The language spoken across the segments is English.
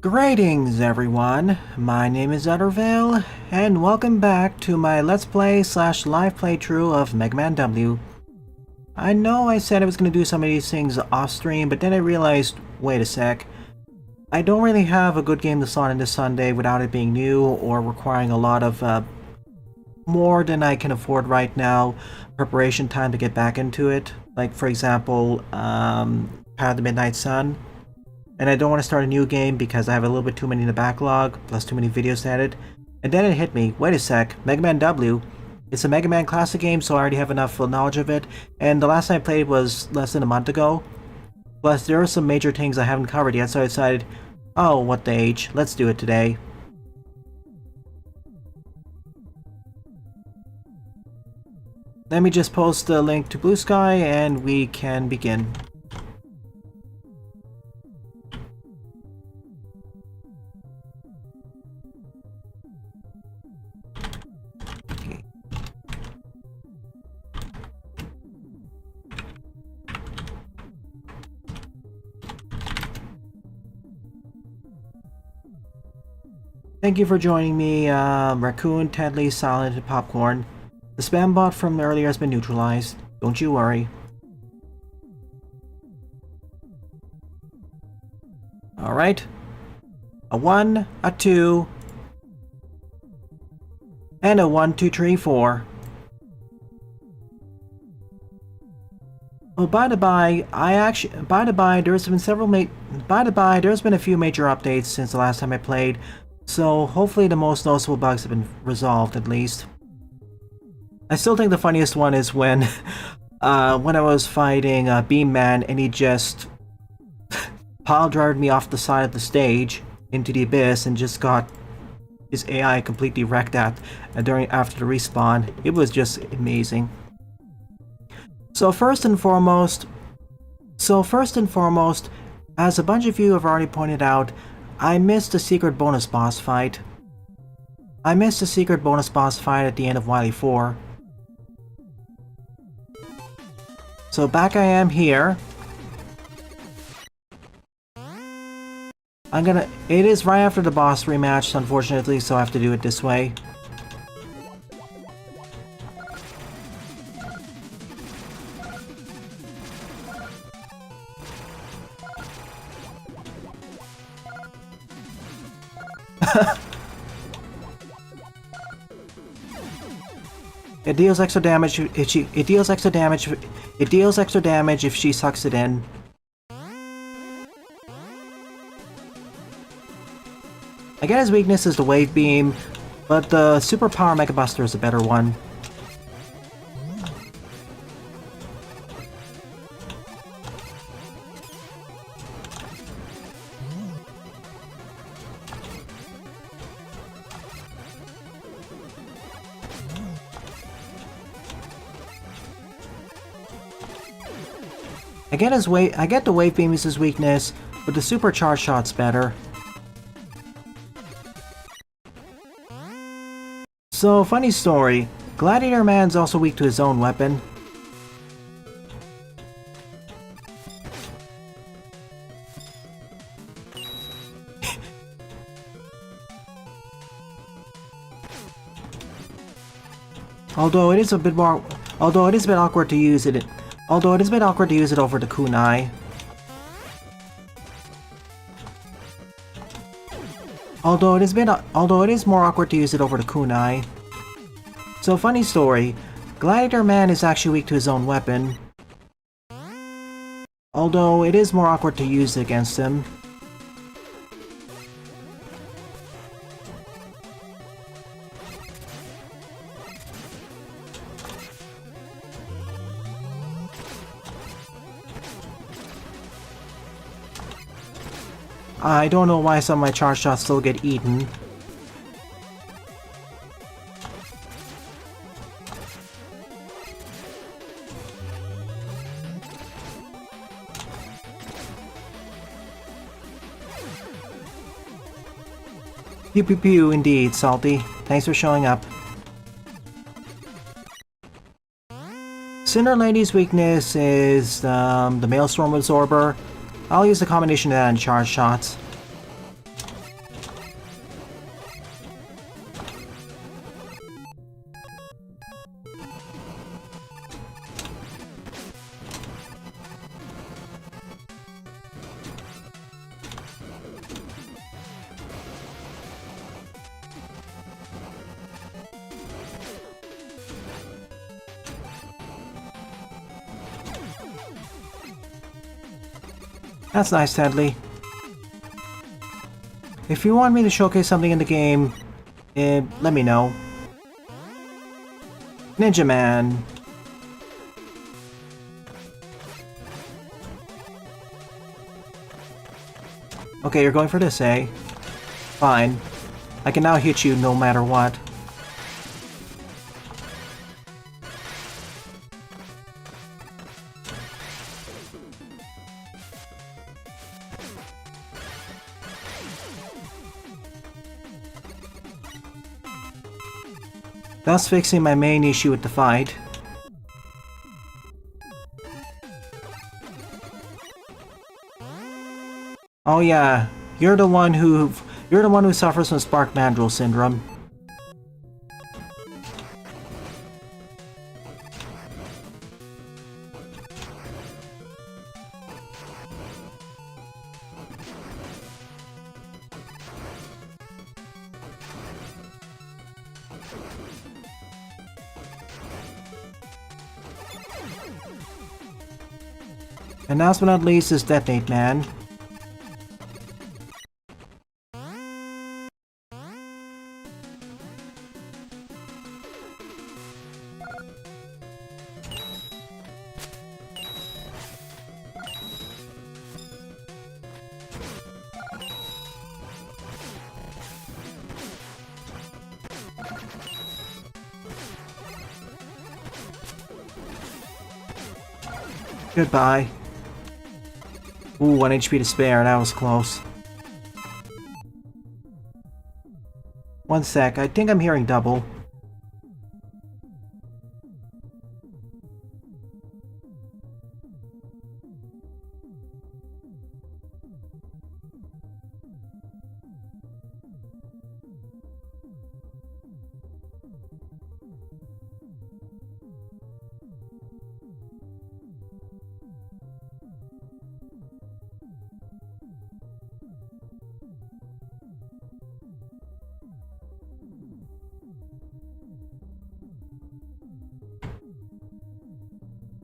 Greetings everyone, my name is Uttervale, and welcome back to my Let's Play / live playthrough of Mega Man W. I know I said I was going to do some of these things off stream, but then I realized, wait a sec, I don't really have a good game to slot in this Sunday without it being new or requiring a lot of more than I can afford right now, preparation time to get back into it. Like for example, Path of the Midnight Sun. And I don't want to start a new game because I have a little bit too many in the backlog, plus too many videos to edit. And then it hit me, wait a sec, Mega Man W. It's a Mega Man classic game, so I already have enough knowledge of it. And the last time I played was less than a month ago. Plus, there are some major things I haven't covered yet, so I decided, oh, what the H, let's do it today. Let me just post the link to Blue Sky and we can begin. Thank you for joining me, Raccoon, Tedley, Silent, and Popcorn. The spam bot from earlier has been neutralized. Don't you worry. Alright. A 1, a 2, and a 1, 2, 3, 4. Oh, by the by, there's been a few major updates since the last time I played. So hopefully the most noticeable bugs have been resolved, at least. I still think the funniest one is when I was fighting Beam Man and he just pile-drivered me off the side of the stage into the abyss and just got his AI completely wrecked after the respawn. It was just amazing. So first and foremost, as a bunch of you have already pointed out, I missed the secret bonus boss fight. at the end of Wily 4. So back I am here. It is right after the boss rematch, unfortunately, so I have to do it this way. It deals extra damage if she sucks it in. I get his weakness is the Wave Beam, but the Super Power Mega Buster is a better one. I get the Wave Beam is his weakness, but the Supercharged Shot's better. So, funny story, Gladiator Man's also weak to his own weapon. Although it is a bit awkward to use it over the kunai. Although it is more awkward to use it over the kunai. So funny story, Gladiator Man is actually weak to his own weapon. Although it is more awkward to use against him. I don't know why some of my charge shots still get eaten. Pew pew pew indeed, Salty. Thanks for showing up. Cinder Lady's weakness is the Maelstrom Absorber. I'll use a combination of that and charge shots. That's nice, Tedley. If you want me to showcase something in the game, let me know. Ninja Man. Okay, you're going for this, eh? Fine. I can now hit you no matter what. Thus fixing my main issue with the fight. Oh yeah, you're the one who suffers from Spark Mandrill syndrome. And last but not least is Detonate Man. Goodbye. Ooh, 1 HP to spare, that was close. One sec, I think I'm hearing double.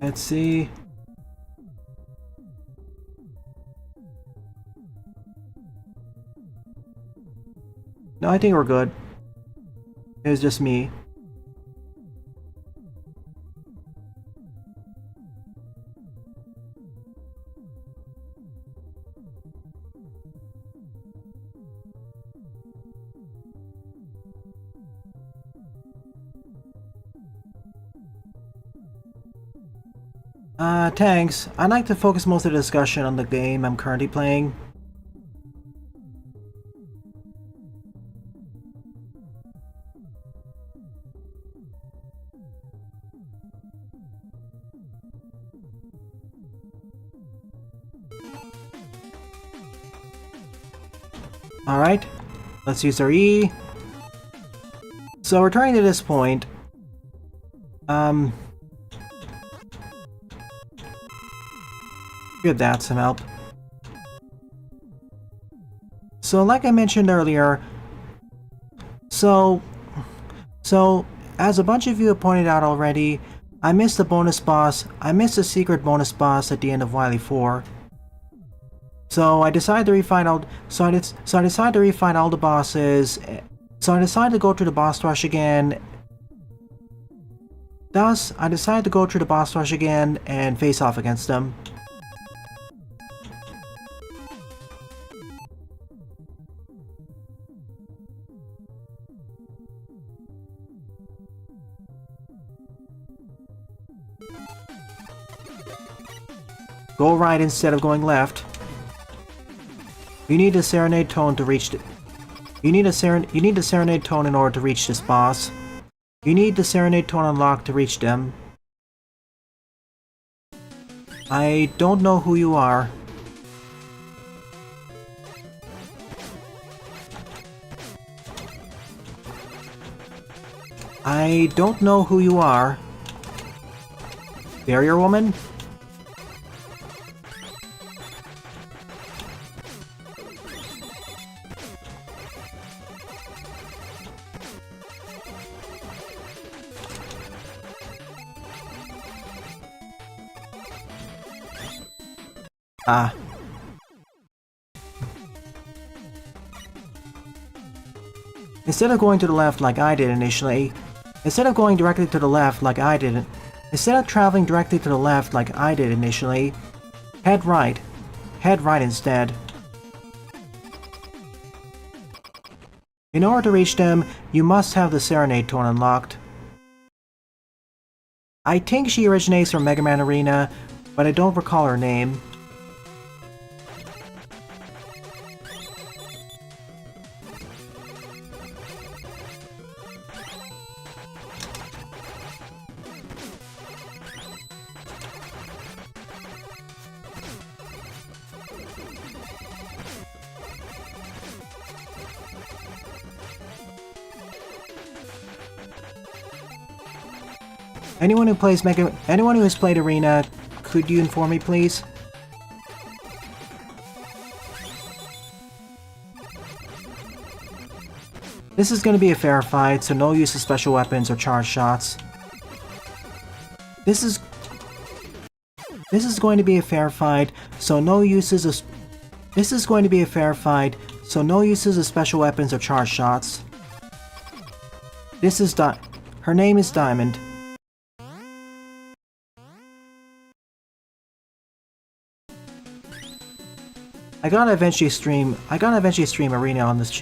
Let's see. No, I think we're good. It was just me. Thanks. I'd like to focus most of the discussion on the game I'm currently playing. Alright, let's use our E. So returning to this point, give that some help. So like I mentioned earlier, so as a bunch of you have pointed out already, I missed the bonus boss. I missed the secret bonus boss at the end of Wily 4. So I decided to refine all. So I decided to refine all the bosses. So I decided to go through the boss rush again. Thus, I decided to go through the boss rush again and face off against them. Go right instead of going left. You need a serenade tone to reach the... You need a serenade tone in order to reach this boss. You need the serenade tone unlocked to reach them. I don't know who you are. I don't know who you are. Barrier woman? Ah. Instead of going to the left like I did initially, instead of going directly to the left like I did, instead of traveling directly to the left like I did initially, head right. Head right instead. In order to reach them, you must have the serenade tone unlocked. I think she originates from Mega Man Arena, but I don't recall her name. Anyone who has played Arena, could you inform me, please? This is going to be a fair fight, so no use of special weapons or charge shots. This is going to be a fair fight, so no uses of... This is going to be a fair fight, so no uses of special weapons or charge shots. This is Her name is Diamond. I gotta eventually stream Arena on this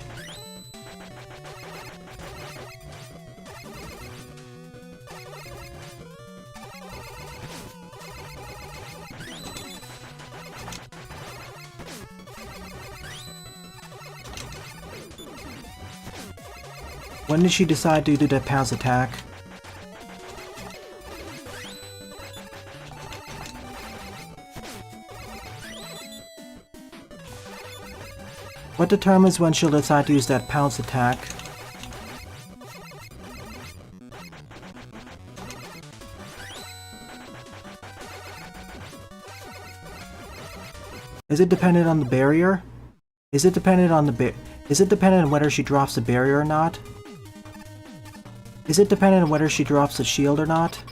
When did she decide to do that pounce attack? What determines when she'll decide to use that pounce attack? Is it dependent on the barrier? Is it dependent on whether she drops the barrier or not? Is it dependent on whether she drops the shield or not?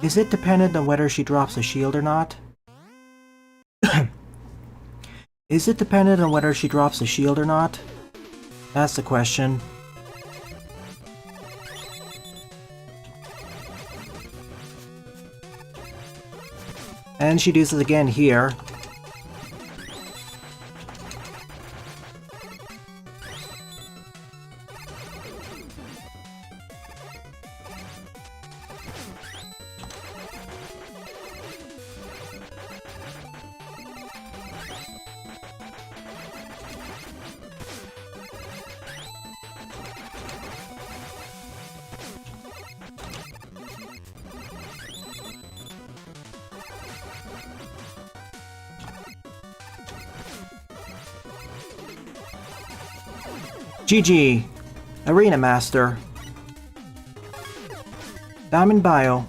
Is it dependent on whether she drops the shield or not? Is it dependent on whether she drops the shield or not? That's the question. And she does it again here. GG, Arena Master. Diamond Bio.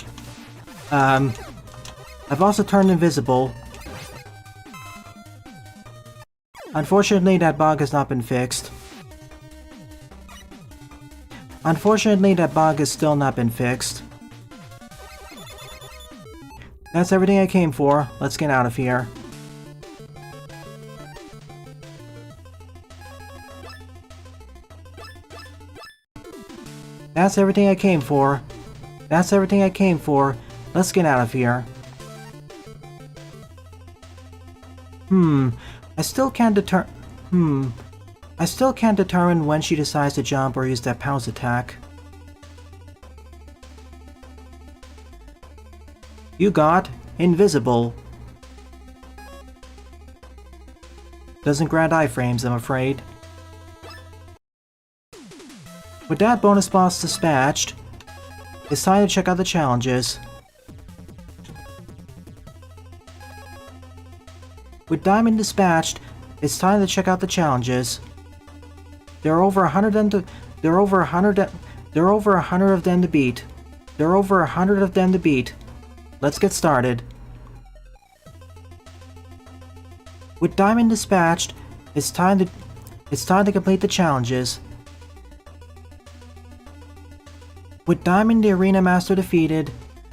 I've also turned invisible. Unfortunately, that bug has not been fixed. Unfortunately, that bug has still not been fixed. That's everything I came for. Let's get out of here. That's everything I came for. That's everything I came for. Let's get out of here. I still can't determine when she decides to jump or use that pounce attack. You got invisible. Doesn't grant iframes, I'm afraid. With that bonus boss dispatched, it's time to check out the challenges. With Diamond dispatched, it's time to check out the challenges. There are over 100 of them to beat. There are over 100 of them to beat. Let's get started. With Diamond dispatched, it's time to complete the challenges. With Diamond the Arena Master defeated,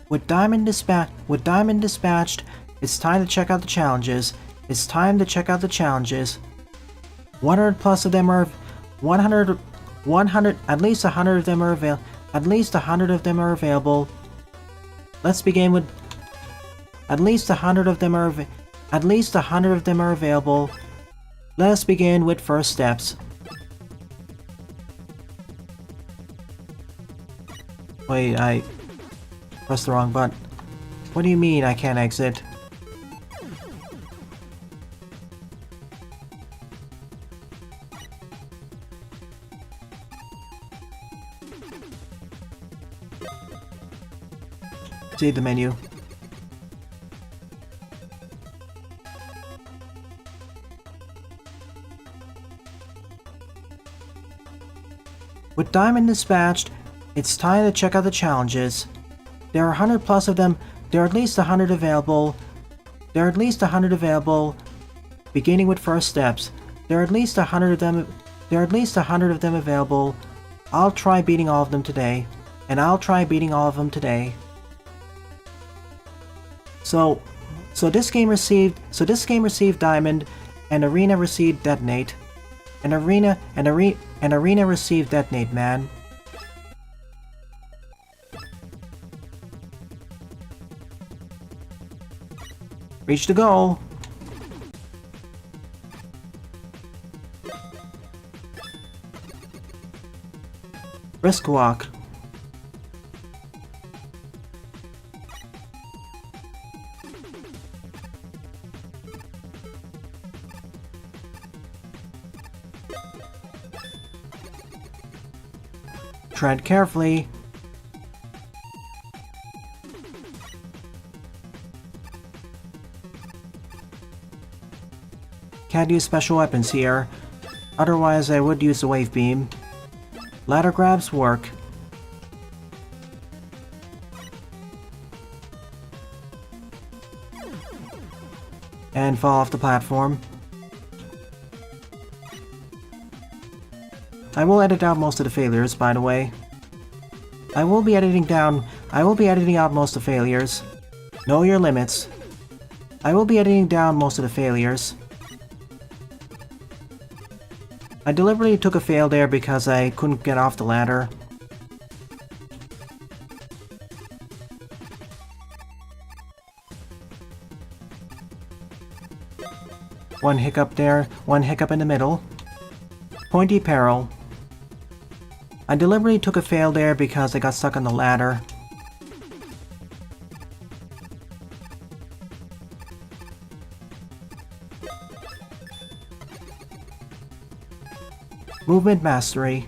with Diamond dispatched, it's time to check out the challenges. It's time to check out the challenges. 100 plus of them are 100 at least 100 of them are available. Let's begin with at least 100 of them are available. Let's begin with first steps. Wait, I pressed the wrong button. What do you mean I can't exit? See the menu. With Diamond dispatched, it's time to check out the challenges. There are 100 plus of them. There are at least 100 available. Beginning with first steps. There are at least 100 of them. Available. I'll try beating all of them today. So this game received Diamond, and Arena received Detonate. Arena received Detonate, man. Reach the goal. Brisk walk. Tread carefully. Can't use special weapons here. Otherwise, I would use the wave beam. Ladder grabs work. And fall off the platform. I will edit out most of the failures, by the way. I will be editing out most of the failures. Know your limits. I will be editing down most of the failures. I deliberately took a fail there because I couldn't get off the ladder. One hiccup there, one hiccup in the middle. Pointy peril. I deliberately took a fail there because I got stuck on the ladder. Movement mastery.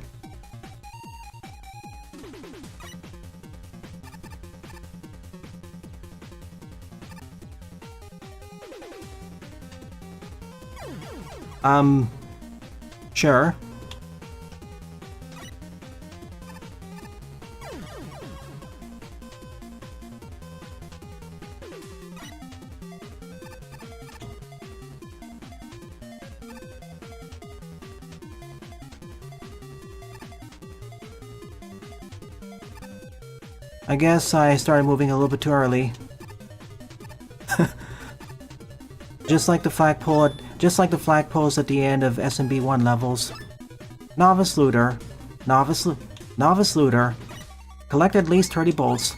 Sure. I guess I started moving a little bit too early. Just like the flagpoles at the end of SMB1 levels. Novice looter. Novice looter. Collect at least 30 bolts.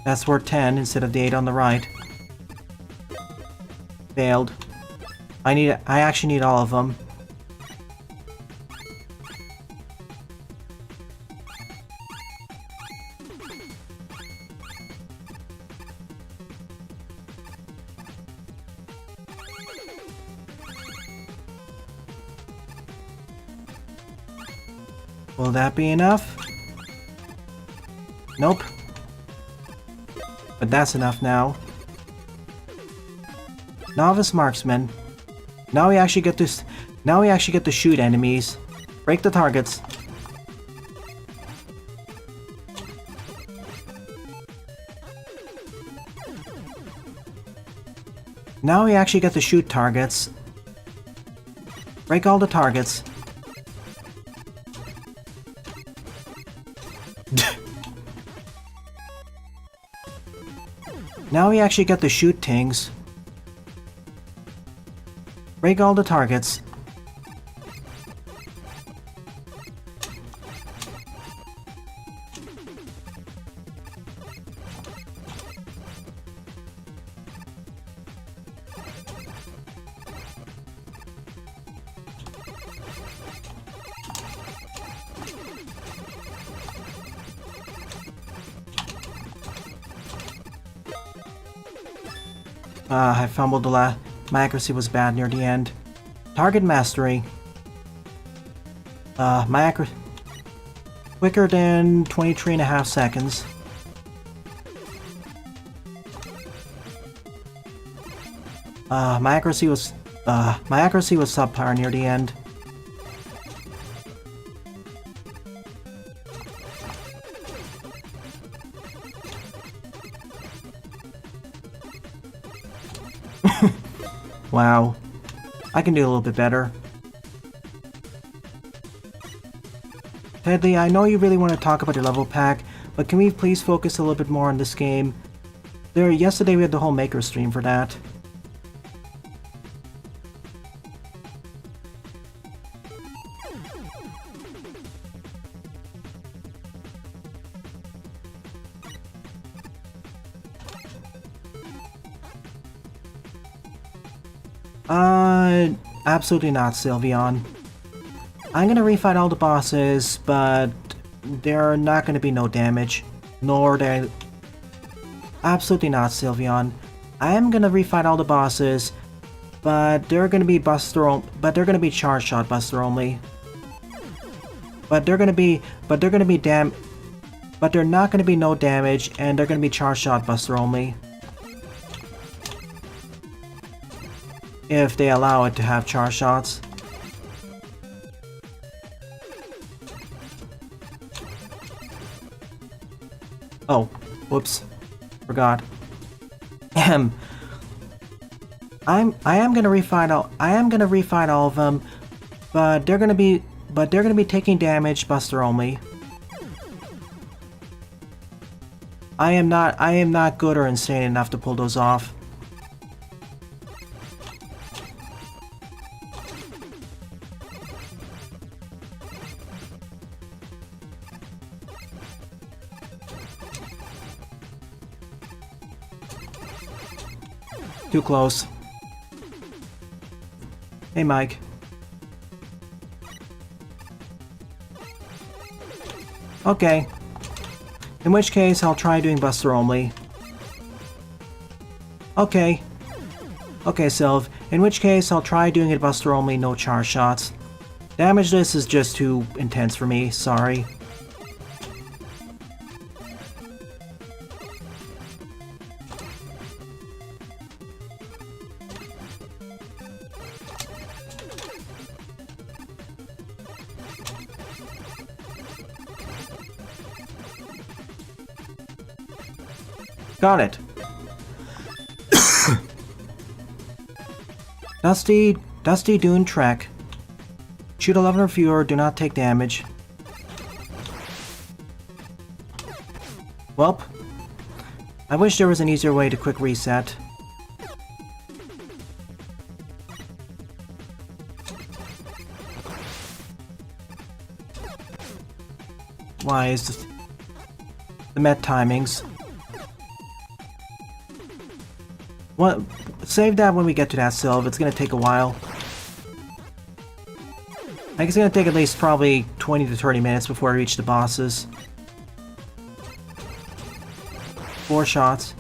That's worth 10 instead of the 8 on the right. Failed. I actually need all of them. Will that be enough? Nope. But that's enough now. Novice marksman. Now we actually get to shoot enemies. Break the targets. Now we actually get to shoot targets. Break all the targets. Now we actually get to shoot things. Break all the targets. I fumbled my accuracy was bad near the end. Target mastery. My accuracy... Quicker than 23.5 seconds. My accuracy was subpar near the end. Wow. I can do a little bit better. Tedley, I know you really want to talk about your level pack, but can we please focus a little bit more on this game? Yesterday we had the whole Maker stream for that. Absolutely not, Sylveon. I'm gonna refight all the bosses, but they're not gonna be no damage. Nor they... Absolutely not, Sylveon. I am gonna refight all the bosses, but they're gonna be charge shot buster only. But they're not gonna be no damage, and they're gonna be charge shot buster only. If they allow it to have charge shots. Oh, whoops. Forgot. I am gonna refight all of them, but they're gonna be taking damage buster only. I am not good or insane enough to pull those off. Too close. Hey, Mike. Okay. In which case, I'll try doing buster only. Okay. Okay, Sylv. In which case, I'll try doing it buster only, no charge shots. Damageless is just too intense for me, sorry. Got it. Dusty Dune Trek. Shoot 11 or fewer, do not take damage. Welp. I wish there was an easier way to quick reset. Why is this... the Met timings? What? Save that when we get to that Sylve. It's gonna take a while. I think it's gonna take at least probably 20 to 30 minutes before I reach the bosses. 4 shots.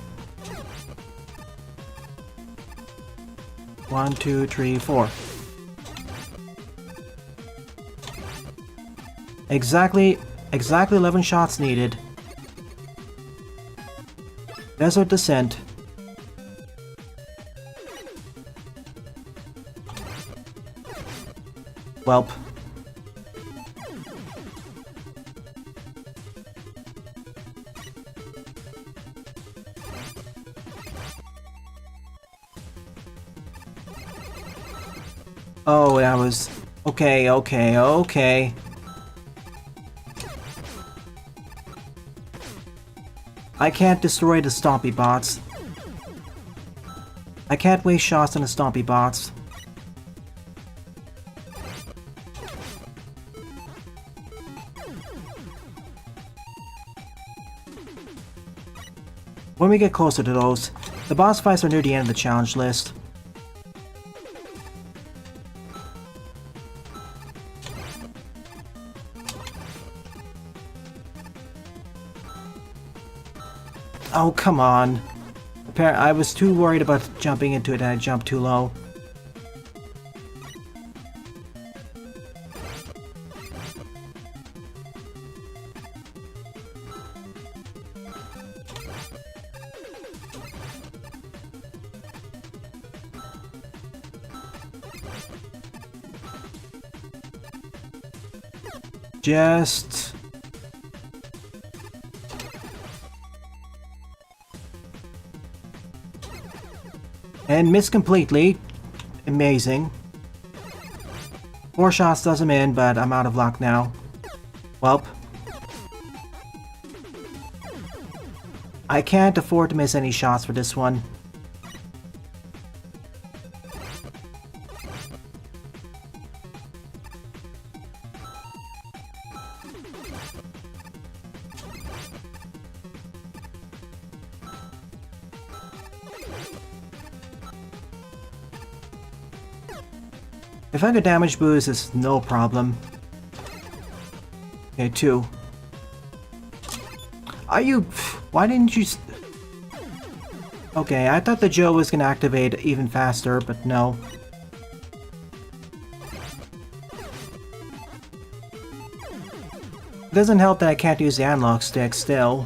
1, 2, 3, 4. Exactly 11 shots needed. Desert Descent. Welp. Oh, that was... okay. I can't destroy the Stompy bots. I can't waste shots on the Stompy bots. When we get closer to those, the boss fights are near the end of the challenge list. Oh, come on. I was too worried about jumping into it and I jumped too low. Just... and miss completely. Amazing. 4 shots does him in, but I'm out of luck now. Welp. I can't afford to miss any shots for this one. If I could damage boost, it's no problem. Okay, 2. Are you... why didn't you... okay, I thought the Joe was gonna activate even faster, but no. It doesn't help that I can't use the analog stick still.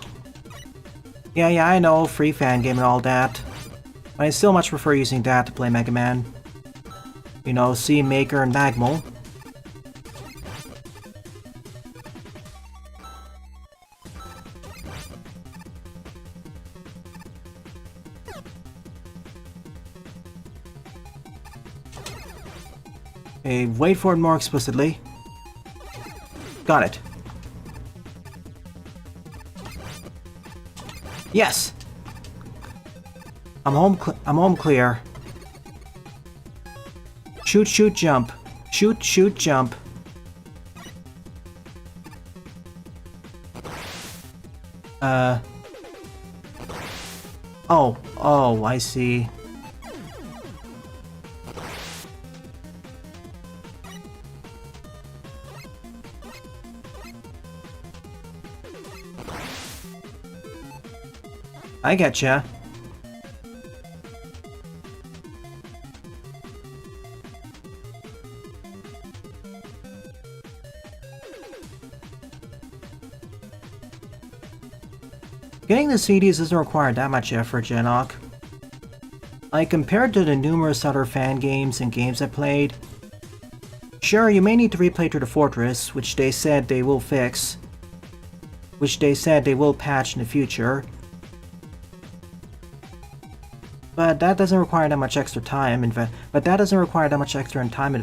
Yeah, I know, free fan game and all that. But I still much prefer using that to play Mega Man. You know, see Maker and Magmal. Okay, wait for it more explicitly. Got it. Yes! I'm home clear. Shoot, shoot, jump. Shoot, shoot, jump. Oh, I see. I getcha. Getting the CDs doesn't require that much effort, Genok. Like, compared to the numerous other fan games and games I played, sure, you may need to replay through the Fortress, which they said they will fix, which they said they will patch in the future. But that doesn't require that much extra time but that doesn't require that much extra time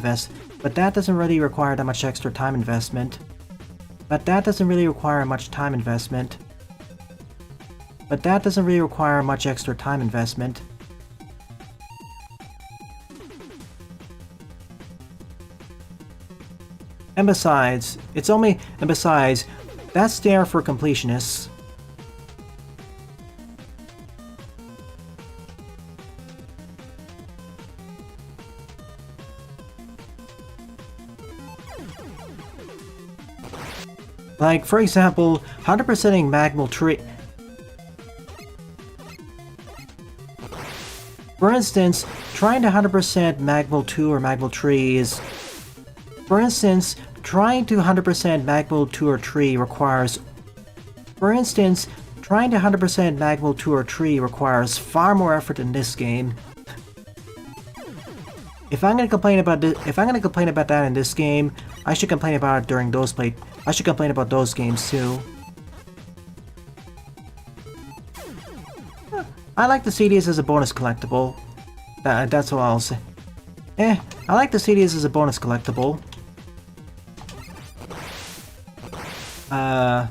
but that doesn't really require that much extra time investment. But that doesn't really require much time investment. But that doesn't really require much extra time investment. And besides, that's there for completionists. Like, for example, 100%ing Magmal Tree. For instance, trying to 100% Magmal 2 or Magmal 3 is... For instance, trying to 100% Magmal 2 or 3 requires... For instance, trying to 100% Magmal 2 or 3 requires far more effort in this game. If I'm gonna complain about that in this game, I should complain about it during I should complain about those games too. I like the CDs as a bonus collectible. That's what I'll say. I like the CDs as a bonus collectible. I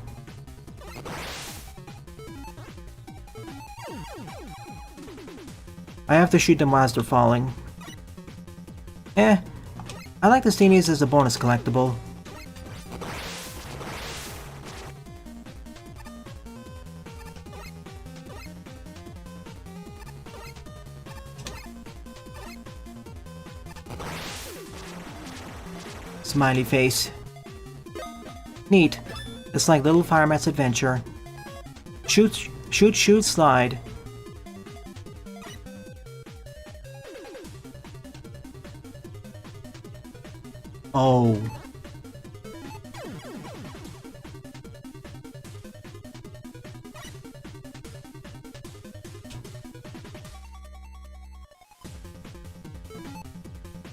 have to shoot them while they're falling. I like the CDs as a bonus collectible. Smiley face. Neat. It's like Little Fireman's Adventure. Shoot, shoot, shoot, slide. Oh.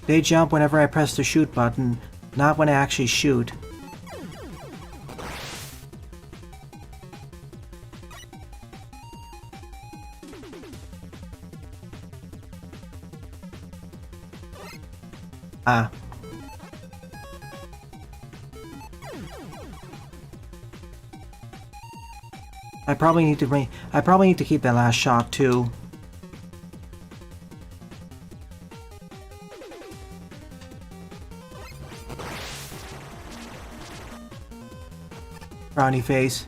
They jump whenever I press the shoot button, not when I actually shoot. Ah. I probably need to keep that last shot too. Frowny face.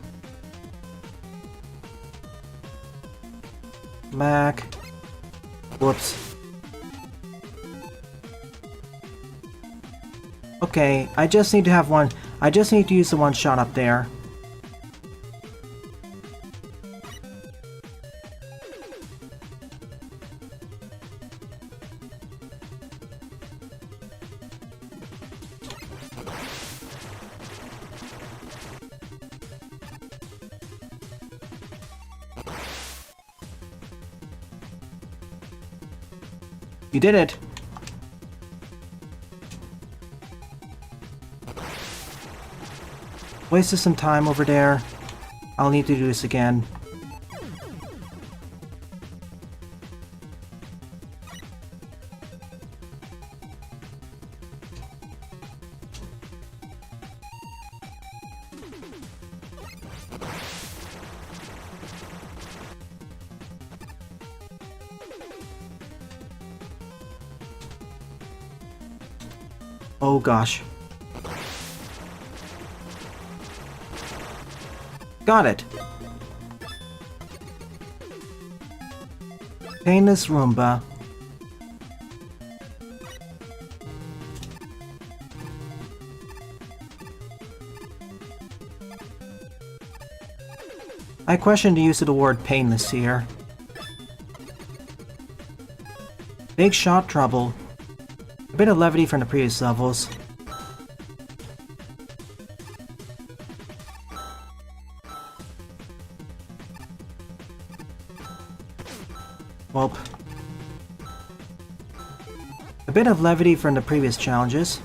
Mac. Whoops. Okay, I just need to use the one shot up there. You did it! Wasted some time over there. I'll need to do this again. Oh gosh. Got it! Painless Roomba. I question the use of the word painless here. Big shot trouble. A bit of levity from the previous levels. Welp. A bit of levity from the previous challenges.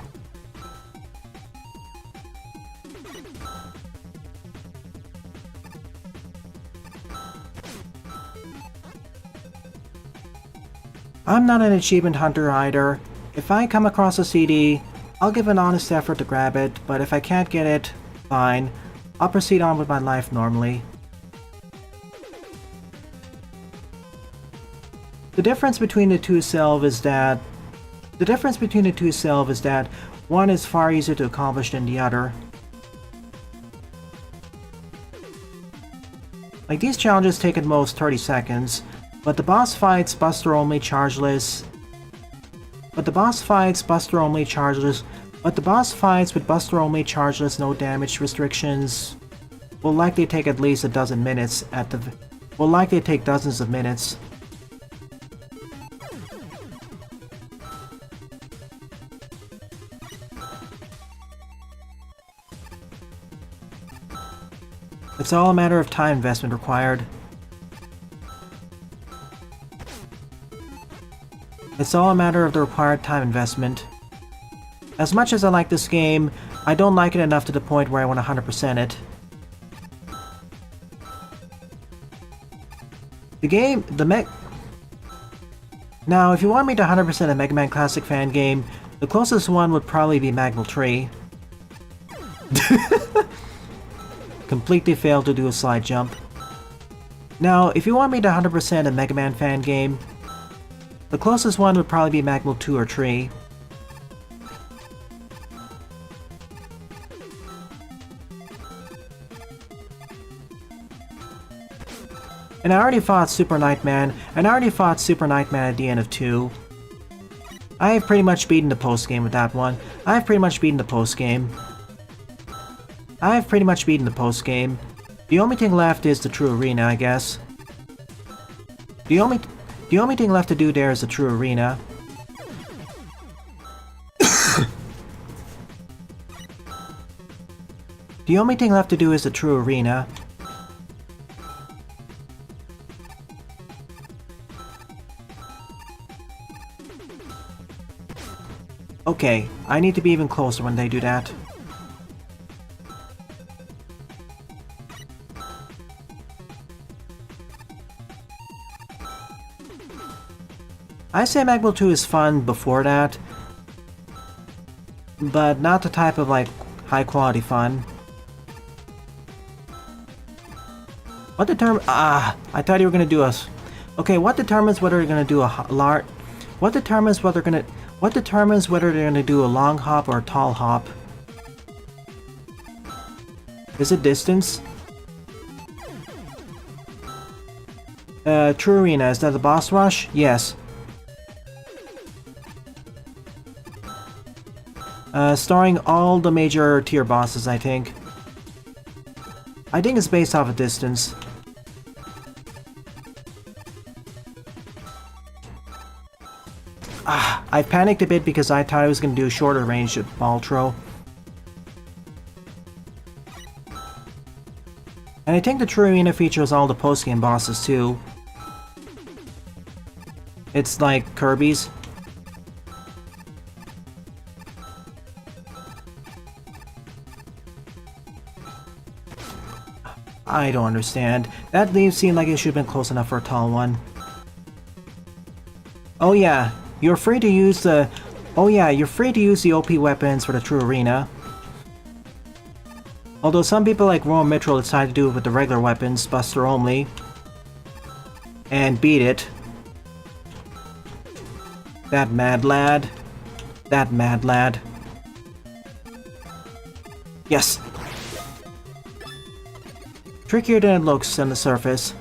I'm not an achievement hunter either. If I come across a CD, I'll give an honest effort to grab it, but if I can't get it, fine. I'll proceed on with my life normally. The difference between the two selves is that one is far easier to accomplish than the other. Like, these challenges take at most 30 seconds, but the boss fights Buster only chargeless. But the boss fights Buster only chargeless. But the boss fights with Buster only chargeless, no damage restrictions will likely take at least a dozen minutes will likely take dozens of minutes. It's all a matter of time investment required. It's all a matter of the required time investment. As much as I like this game, I don't like it enough to the point where I want to 100% it. Now, if you want me to 100% a Mega Man Classic fan game, the closest one would probably be Magmal 3. Completely failed to do a slide jump. Now, if you want me to 100% a Mega Man fan game, the closest one would probably be Magmal 2 or 3. And I already fought Super Nightman at the end of 2. I have pretty much beaten the post-game with that one. I have pretty much beaten the post-game. The only thing left is the true arena, I guess. The only thing left to do there is the true arena. The only thing left to do is the true arena. Okay, I need to be even closer when they do that. I say Magmal 2 is fun before that, but not the type of, like, high-quality fun. I thought you were gonna do a... Okay, what determines whether you're gonna do What determines whether they're gonna do a long hop or a tall hop? Is it distance? True Arena, is that the boss rush? Yes. Starring all the major tier bosses, I think. I think it's based off of distance. I panicked a bit because I thought I was going to do a shorter range ball throw. And I think the True Arena features all the post-game bosses too. It's like Kirby's. I don't understand. That leaf seemed like it should have been close enough for a tall one. Oh yeah, you're free to use the... Oh yeah, you're free to use the OP weapons for the True Arena. Although some people like Royal Mitchell decided to do it with the regular weapons, Buster only. And beat it. That mad lad. That mad lad. Yes! Trickier than it looks on the surface.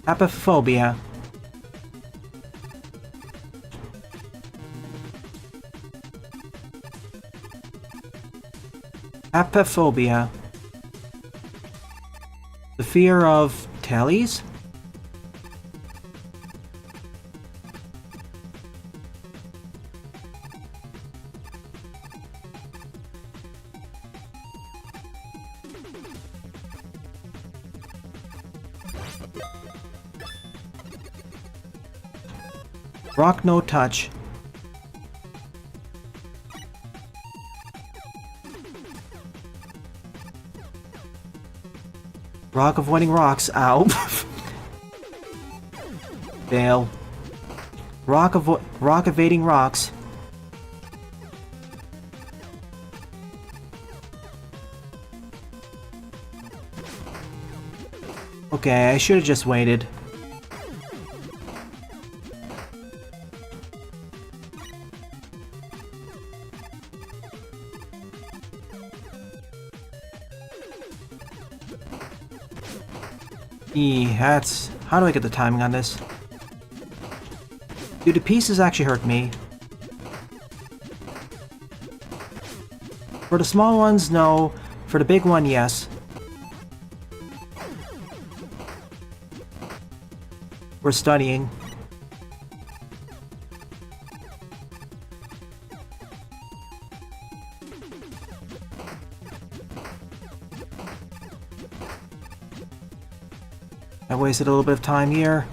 Apophobia. Apophobia. The fear of tellies? Rock no touch. Rock avoiding rocks. Ow. Fail. Rock evading rocks. Okay, I should have just waited. That's... How do I get the timing on this? Dude, the pieces actually hurt me. For the small ones, no. For the big one, yes. We're studying. I wasted a little bit of time here.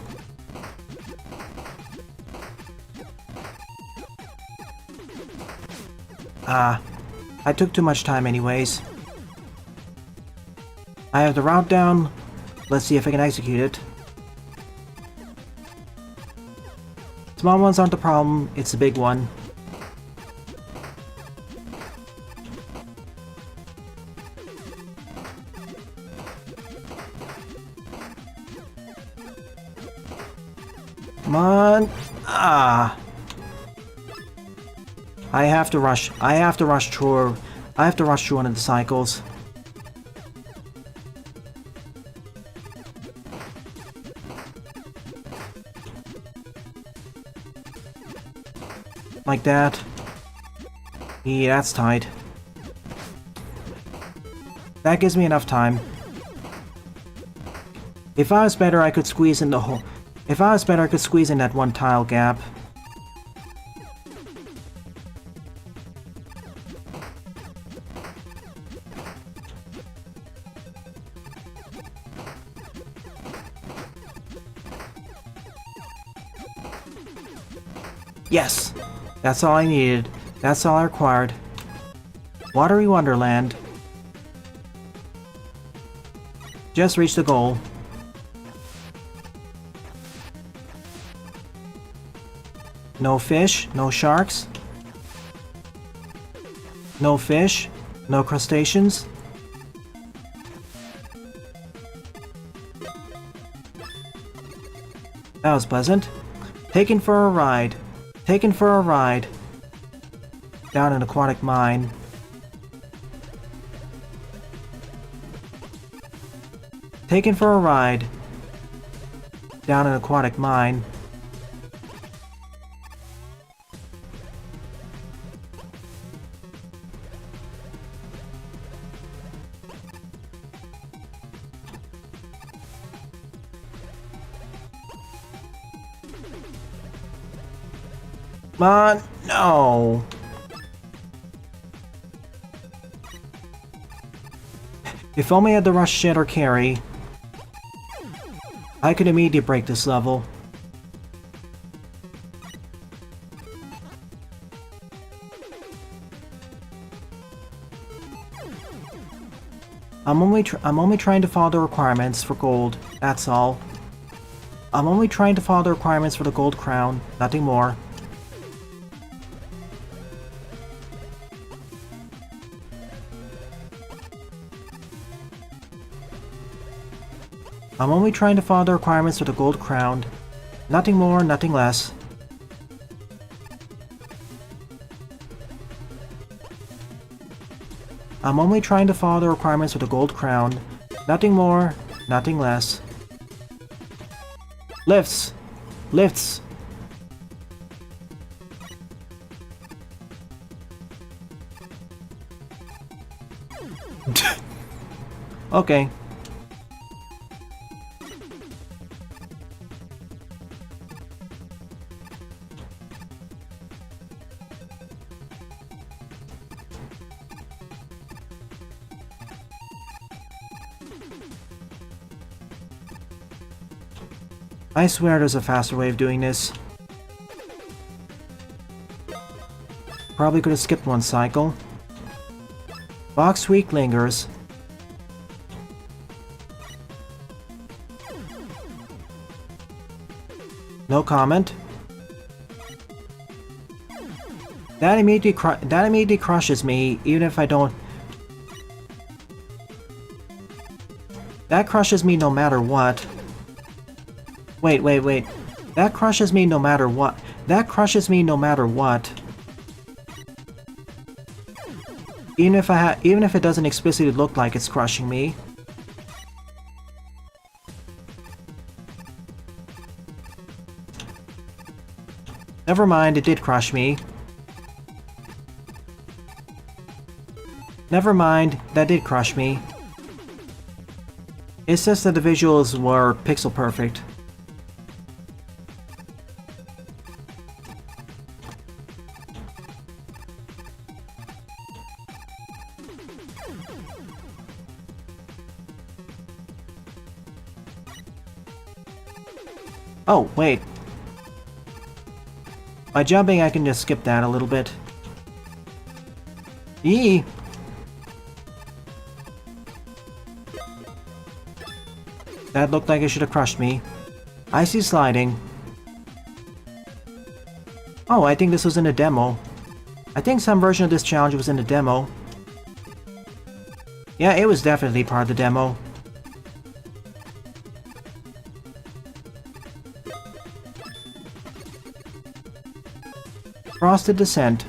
I took too much time anyways. I have the route down. Let's see if I can execute it. Small ones aren't the problem, it's the big one. Come on. I have to rush through one of the cycles. Like that. Yeah, that's tight. That gives me enough time. If I was better, I could squeeze in the hole. If I was better, I could squeeze in that one tile gap. Yes! That's all I needed. That's all I required. Watery Wonderland. Just reached the goal. No fish, no sharks. No fish, no crustaceans. That was pleasant. Taken for a ride. Taken for a ride. Down an aquatic mine. Taken for a ride. Down an aquatic mine. Come on, no. If only I had the rush shed or carry, I could immediately break this level. I'm only trying to follow the requirements for gold, that's all. I'm only trying to follow the requirements for the gold crown, nothing more. I'm only trying to follow the requirements for the gold crown. Nothing more, nothing less. I'm only trying to follow the requirements for the gold crown. Nothing more, nothing less. Lifts! Lifts! Okay. I swear there's a faster way of doing this. Probably could have skipped one cycle. Box weak lingers. No comment. That immediately crushes me, even if I don't... That crushes me no matter what. Wait. That crushes me no matter what. That crushes me no matter what. Even if it doesn't explicitly look like it's crushing me. Never mind, it did crush me. Never mind, that did crush me. It's just that the visuals were pixel perfect. Oh, wait. By jumping, I can just skip that a little bit. Eee! That looked like it should have crushed me. I see sliding. Oh, I think this was in a demo. I think some version of this challenge was in the demo. Yeah, it was definitely part of the demo. Frosted Descent.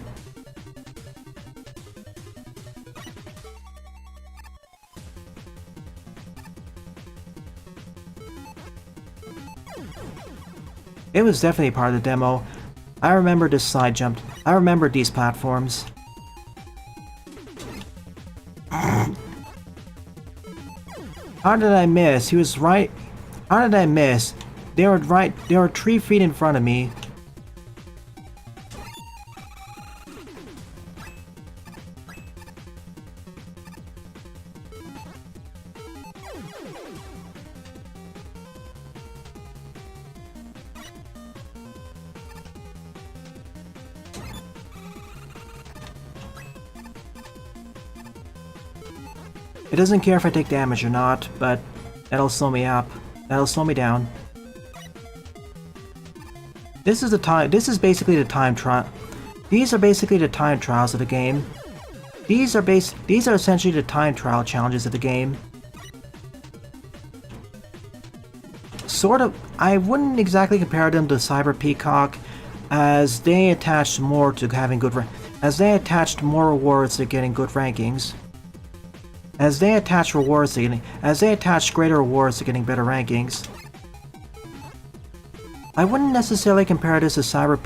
It was definitely part of the demo. I remember this side jump. I remember these platforms. How did I miss? He was right. How did I miss? They were right. They were 3 feet in front of me. It doesn't care if I take damage or not, but that'll slow me up. That'll slow me down. This is basically the time trial. These are basically the time trials of the game. These are essentially the time trial challenges of the game. Sort of, I wouldn't exactly compare them to Cyber Peacock, as they attached more to having good as they attached more rewards to getting good rankings. As they attach greater rewards to getting better rankings. I wouldn't necessarily compare this to Cyber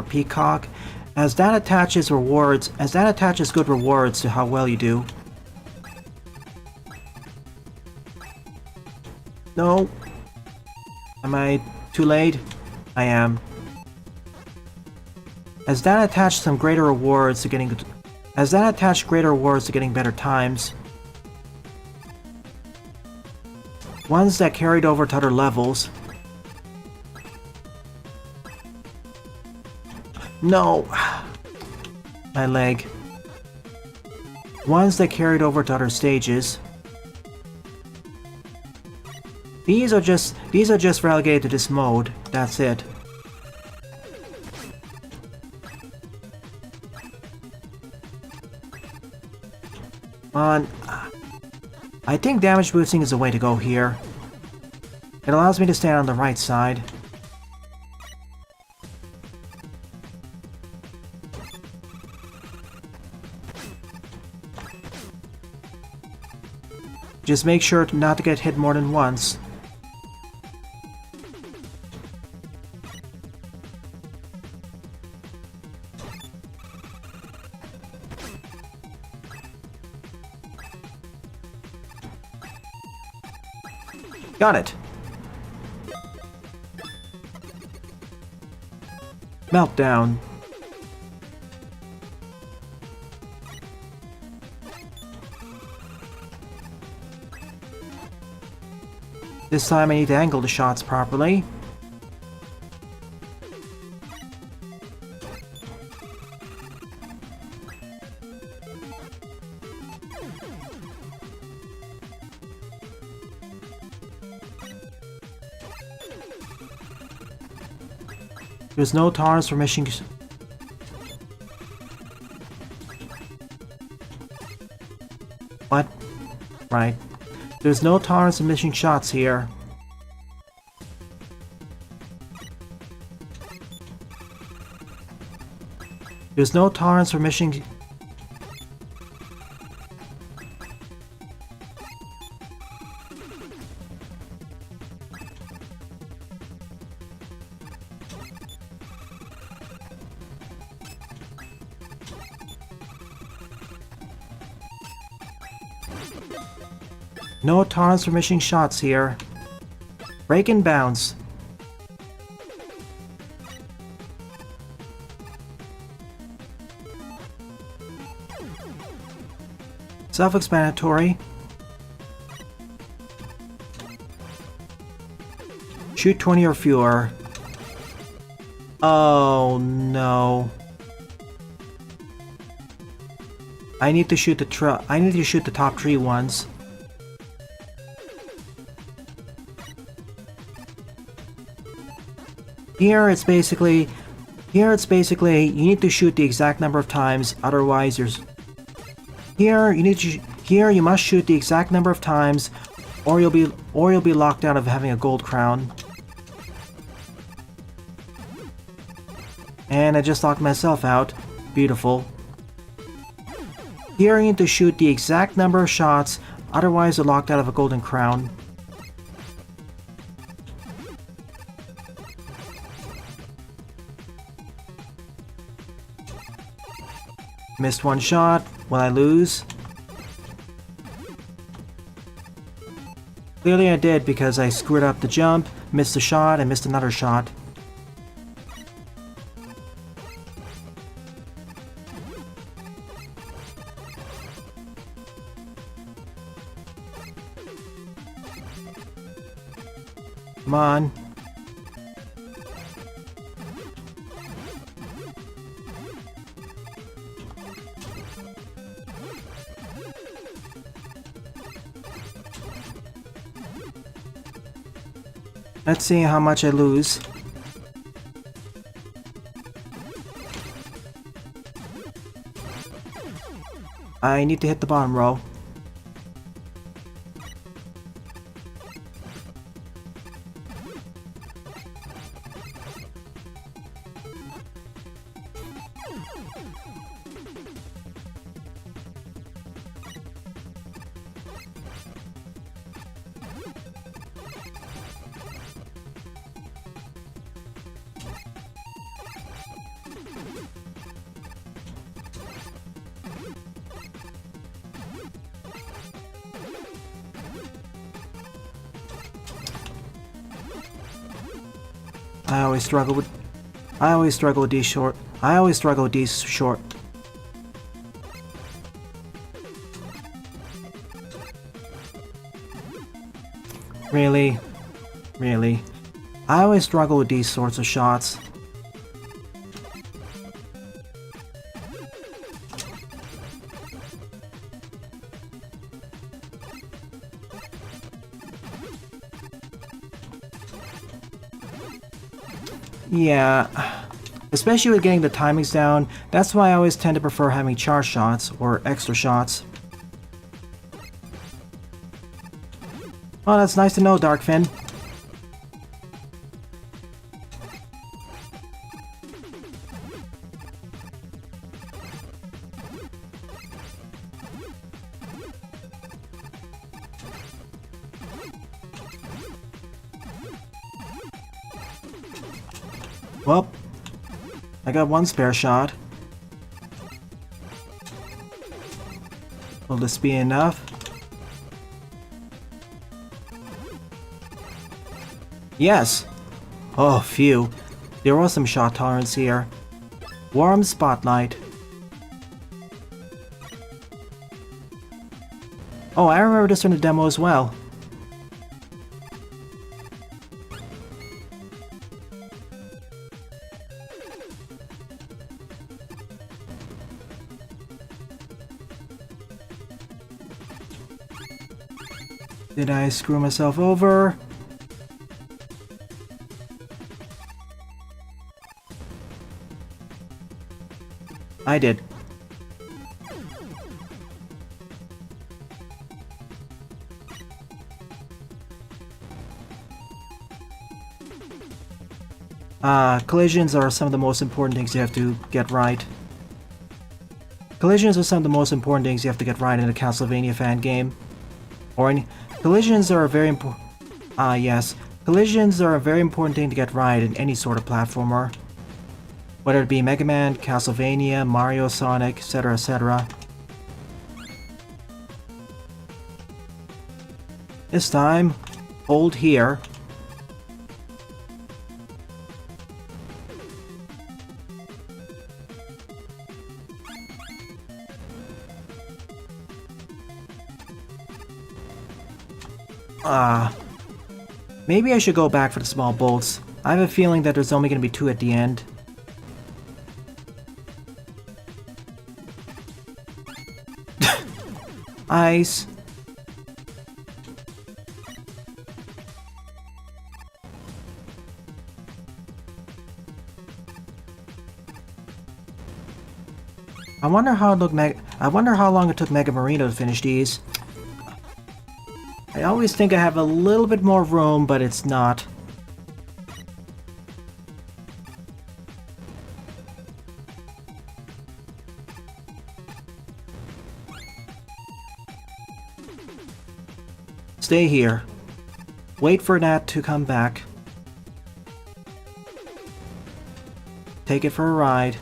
Peacock, as that attaches good rewards to how well you do. No. Am I too late? I am. As that attached greater rewards to getting better times. Ones that carried over to other levels. No! My leg. Ones that carried over to other stages. These are just relegated to this mode. That's it. I think damage boosting is the way to go here. It allows me to stand on the right side. Just make sure not to get hit more than once. Got it! Meltdown. This time I need to angle the shots properly. There's no tolerance for missing... What? Right. There's no tolerance of missing shots here. There's no tolerance for missing... No tolerance for missing shots here. Break and bounce. Self-explanatory. Shoot 20 or fewer. Oh no. I need to shoot the top 3 ones. Here it's basically you need to shoot the exact number of times, otherwise there's... Here you must shoot the exact number of times, or you'll be locked out of having a gold crown. And I just locked myself out. Beautiful. Here you need to shoot the exact number of shots, otherwise you're locked out of a golden crown. Missed one shot. Will I lose? Clearly I did, because I screwed up the jump, missed a shot, and missed another shot. Come on. Let's see how much I lose. I need to hit the bottom row. I always struggle with these short. Really? Really? I always struggle with these sorts of shots. Yeah, especially with getting the timings down, that's why I always tend to prefer having charge shots or extra shots. Oh, that's nice to know, Darkfin. Well, I got one spare shot. Will this be enough? Yes! Oh, phew. There was some shot tolerance here. Warm Spotlight. Oh, I remember this from the demo as well. Did I screw myself over? I did. Collisions are some of the most important things you have to get right. Collisions are some of the most important things you have to get right in a Castlevania fan game. Collisions are a very important... yes. Collisions are a very important thing to get right in any sort of platformer. Whether it be Mega Man, Castlevania, Mario, Sonic, etc, etc. This time, hold here. Maybe I should go back for the small bolts. I have a feeling that there's only going to be 2 at the end. Ice. I wonder how long it took Mega Marino to finish these. I always think I have a little bit more room, but it's not. Stay here. Wait for that to come back. Take it for a ride.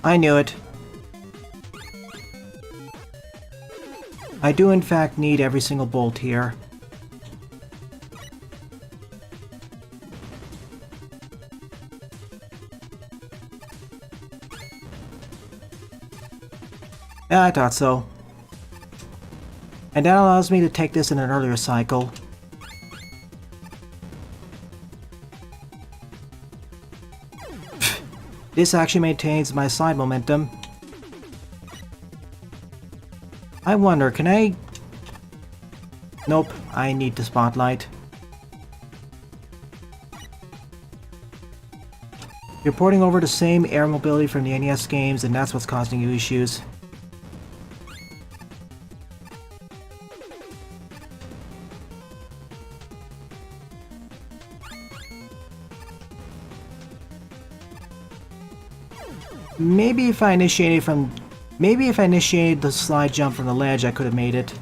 I knew it. I do in fact need every single bolt here. Yeah, I thought so. And that allows me to take this in an earlier cycle. This actually maintains my slide momentum. I wonder, can I... Nope, I need the spotlight. You're porting over the same air mobility from the NES games, and that's what's causing you issues. Maybe if I initiated the slide jump from the ledge, I could have made it.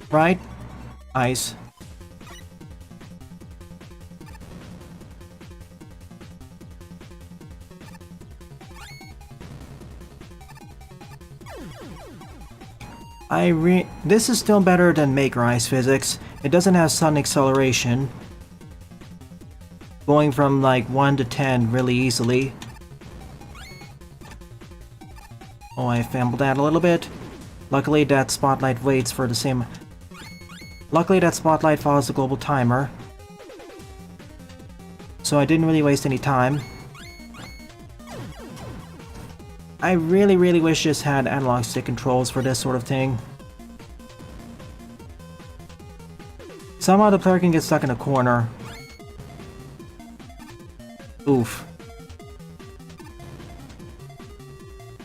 Right? Ice. This is still better than Maker Ice physics. It doesn't have sudden acceleration. Going from like 1 to 10 really easily. Oh, I fumbled that a little bit. Luckily that spotlight waits for the same... Luckily that spotlight follows the global timer. So I didn't really waste any time. I really wish this had analog stick controls for this sort of thing. Somehow the player can get stuck in a corner. Oof.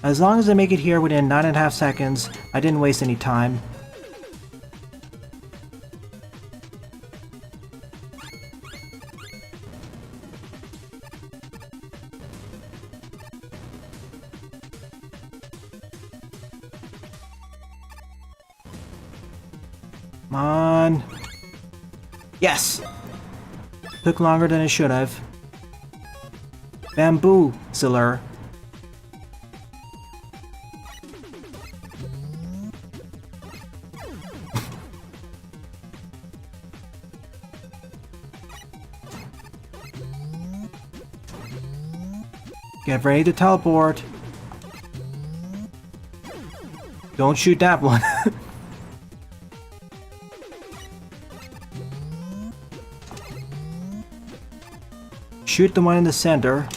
As long as I make it here within 9.5 seconds, I didn't waste any time. Come on. Yes! Took longer than it should have. Bamboo, Ziller. Get ready to teleport. Don't shoot that one. Shoot the one in the center.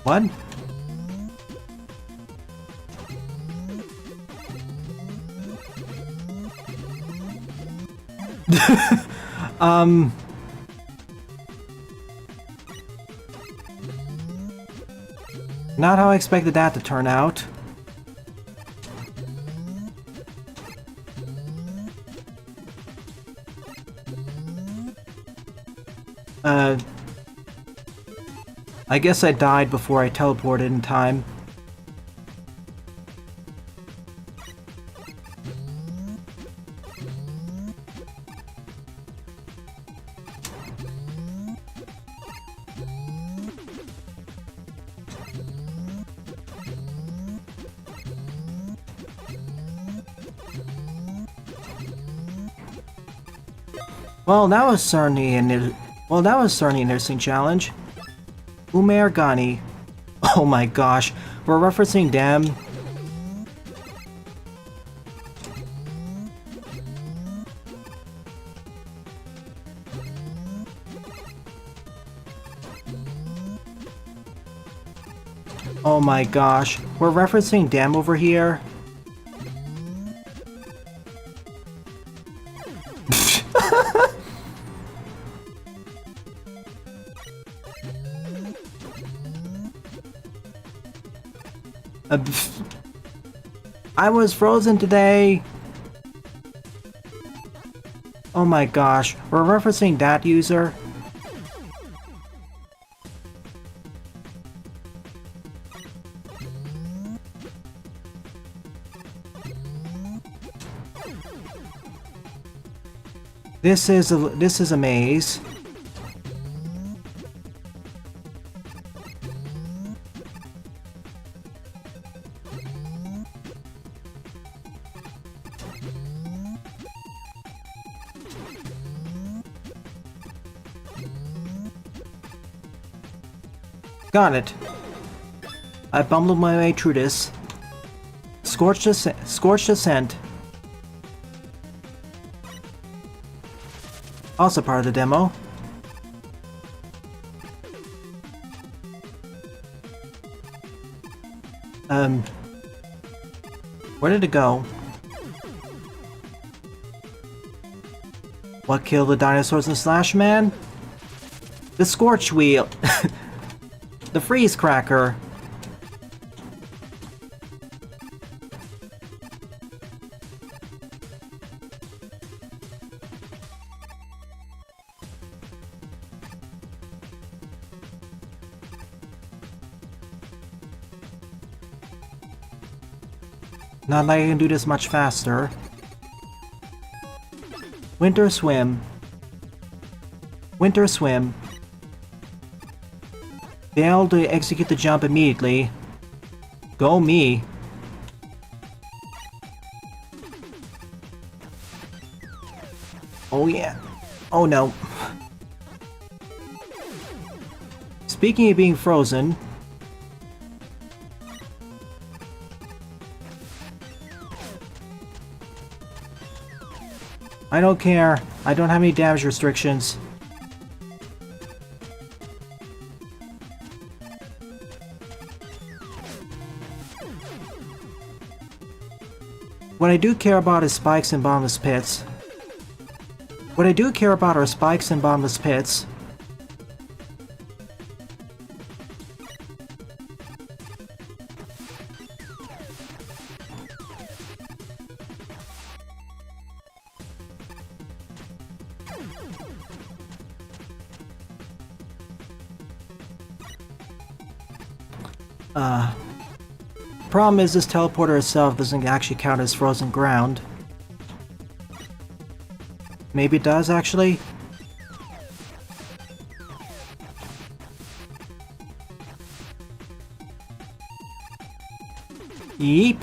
What? Not how I expected that to turn out. I guess I died before I teleported in time. Well, that was certainly an interesting challenge. Umair Ghani. Oh my gosh, we're referencing them. Oh my gosh, we're referencing them over here. I was frozen today. Oh my gosh, we're referencing that user. This is a maze. Got it. I bumbled my way through this. Scorched Ascent. Also part of the demo. Where did it go? What killed the dinosaurs in Slash Man? The Scorch Wheel. The Freeze Cracker. Not like I can do this much faster. Winter Swim. Winter Swim. Fail to execute the jump immediately. Go me. Oh yeah. Oh no. Speaking of being frozen. I don't care. I don't have any damage restrictions. What I do care about is spikes and bottomless pits. What I do care about are spikes and bottomless pits. Problem is, this teleporter itself doesn't actually count as frozen ground. Maybe it does, actually? Yeep!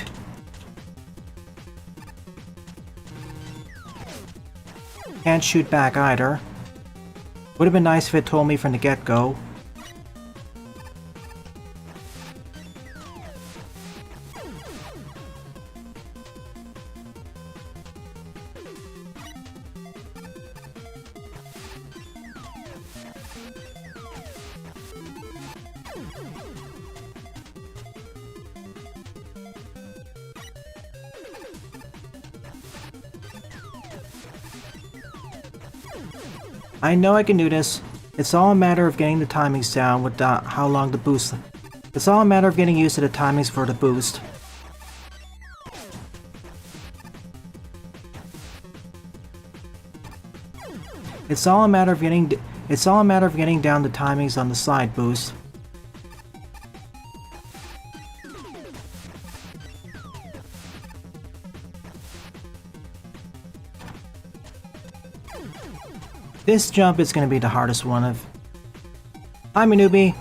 Can't shoot back either. Would have been nice if it told me from the get-go. I know I can do this. It's all a matter of getting the timings down with how long the boost... It's all a matter of getting used to the timings for the boost. It's all a matter of getting down the timings on the slide boost. This jump is going to be the hardest one of... I'm a newbie.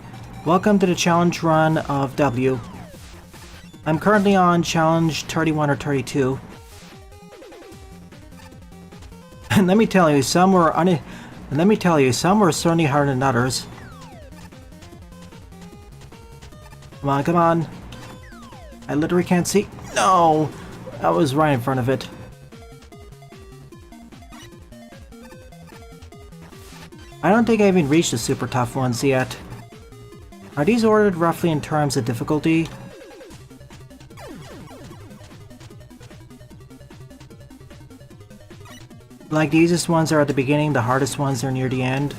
Welcome to the challenge run of W. I'm currently on challenge 31 or 32. And let me tell you, some were certainly harder than others. Come on, come on. I literally can't see. No! I was right in front of it. I don't think I even reached the super tough ones yet. Are these ordered roughly in terms of difficulty? Like the easiest ones are at the beginning, the hardest ones are near the end.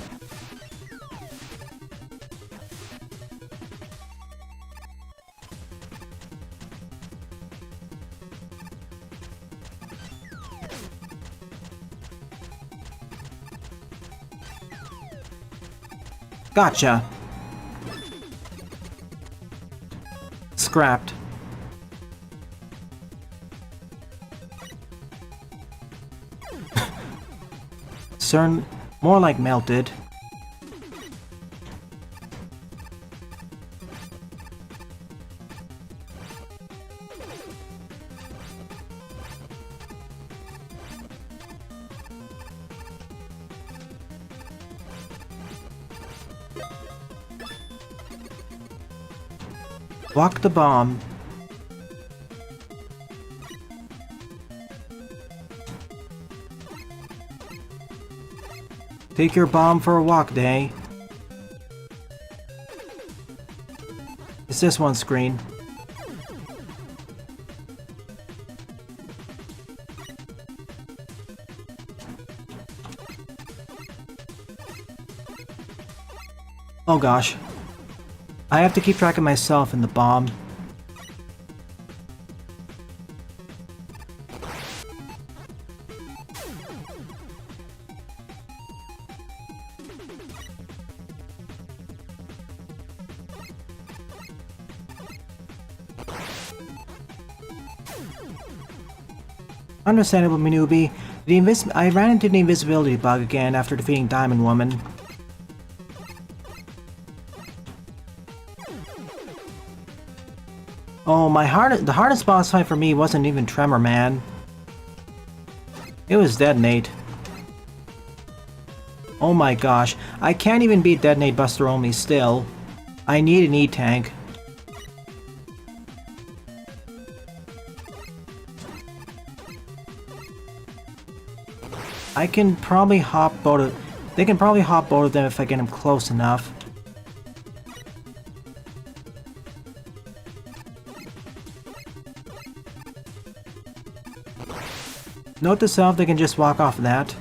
Gotcha! Scrapped. More like melted. Walk the bomb. Take your bomb for a walk, Day. It's this one screen. Oh gosh. I have to keep track of myself and the bomb. Understandable, newbie. I ran into the invisibility bug again after defeating Diamond Woman. Oh, the hardest boss fight for me wasn't even Tremor Man. It was Detonate. Oh my gosh, I can't even beat Detonate Buster only still. I need an E-Tank. I can probably hop both of... They can probably hop both of them if I get them close enough. Note to self, they can just walk off that.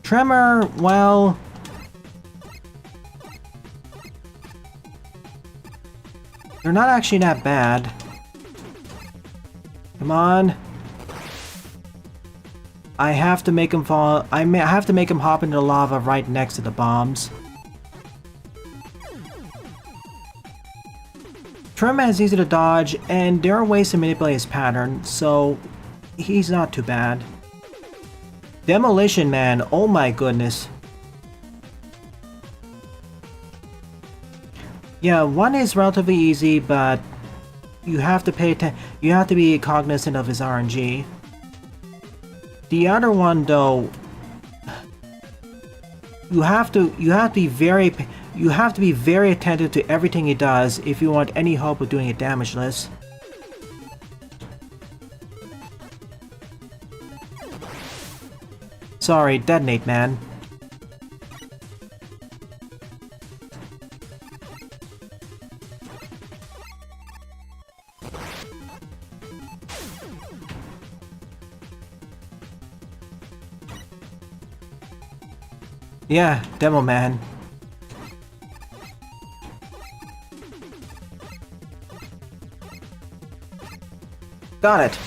Tremor, well... They're not actually that bad. Come on. I have to make him fall. I have to make him hop into the lava right next to the bombs. Tremor is easy to dodge, and there are ways to manipulate his pattern, so he's not too bad. Demolition Man, oh my goodness. Yeah, one is relatively easy, but you have to be cognizant of his RNG. The other one, though, you have to be very attentive to everything he does if you want any hope of doing it damageless. Sorry, detonate, man. Yeah, Demo Man. Got it.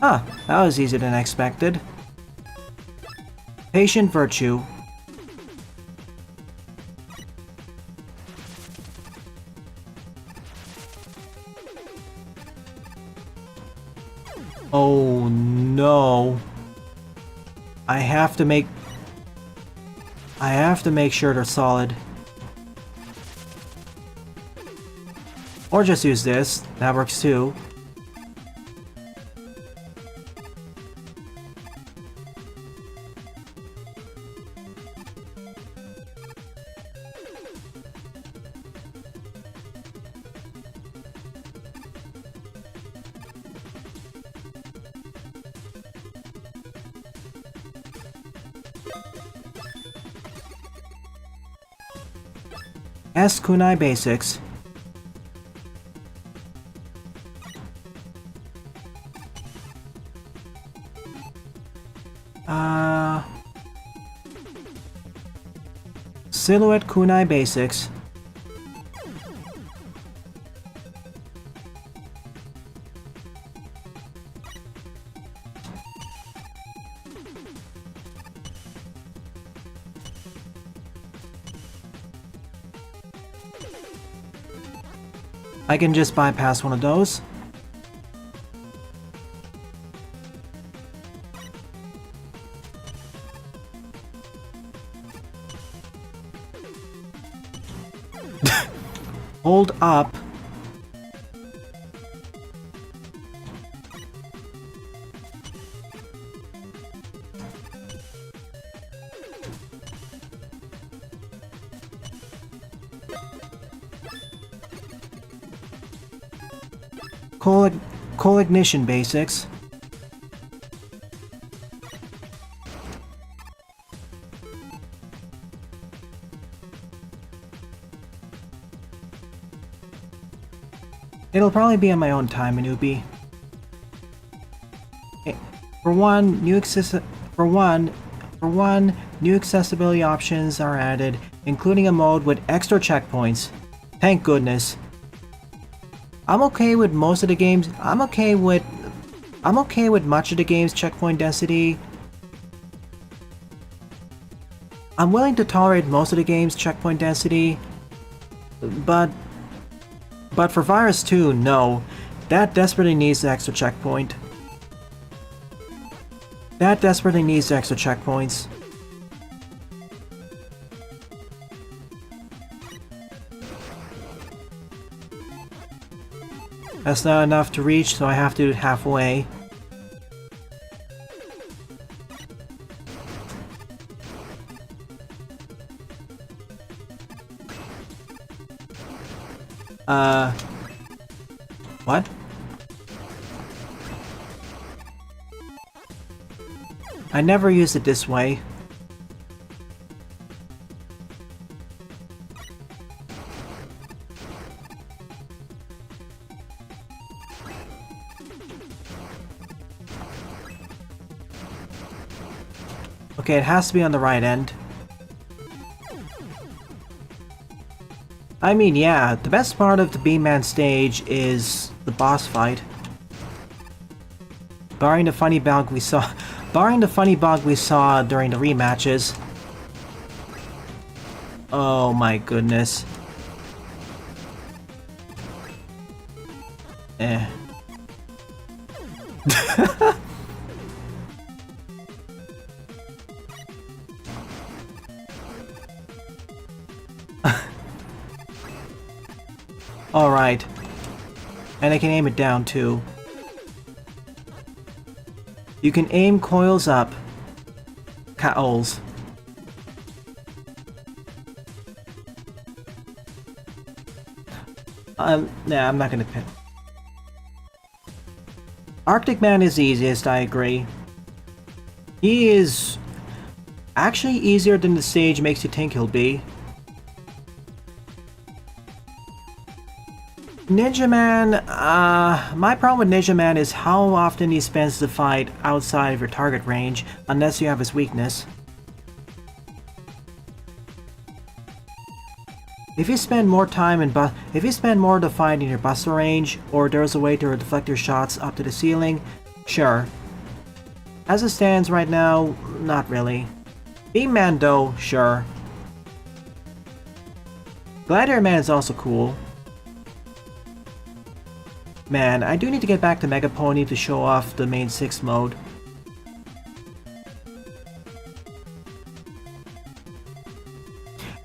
Ah, that was easier than expected. Patient virtue. Oh no. I have to make sure they're solid. Or just use this. That works too. S Kunai Basics. Silhouette Kunai Basics. I can just bypass one of those. Hold up. Coal ignition basics. It'll probably be on my own time, Manubi. For one, new accessibility options are added, including a mode with extra checkpoints. Thank goodness. I'm okay with most of the games. I'm okay with much of the game's checkpoint density. I'm willing to tolerate most of the game's checkpoint density, but for Virus 2, no. That desperately needs the extra checkpoint. That desperately needs the extra checkpoints. That's not enough to reach, so I have to do it halfway. What? I never used it this way. Okay, it has to be on the right end. I mean, yeah, the best part of the B-Man stage is the boss fight. Barring the funny bug we saw during the rematches. Oh my goodness. Eh. Alright. And I can aim it down too. You can aim coils up. Coils. Nah, I'm not gonna pick. Arctic Man is the easiest, I agree. He is actually easier than the stage makes you think he'll be. Ninja Man, my problem with Ninja Man is how often he spends the fight outside of your target range, unless you have his weakness. If you spend more time in if you spend more of the fight in your buster range, or there's a way to deflect your shots up to the ceiling, sure. As it stands right now, not really. Beam Man though, sure. Gladiator Man is also cool. Man, I do need to get back to Mega Pony to show off the main 6 mode.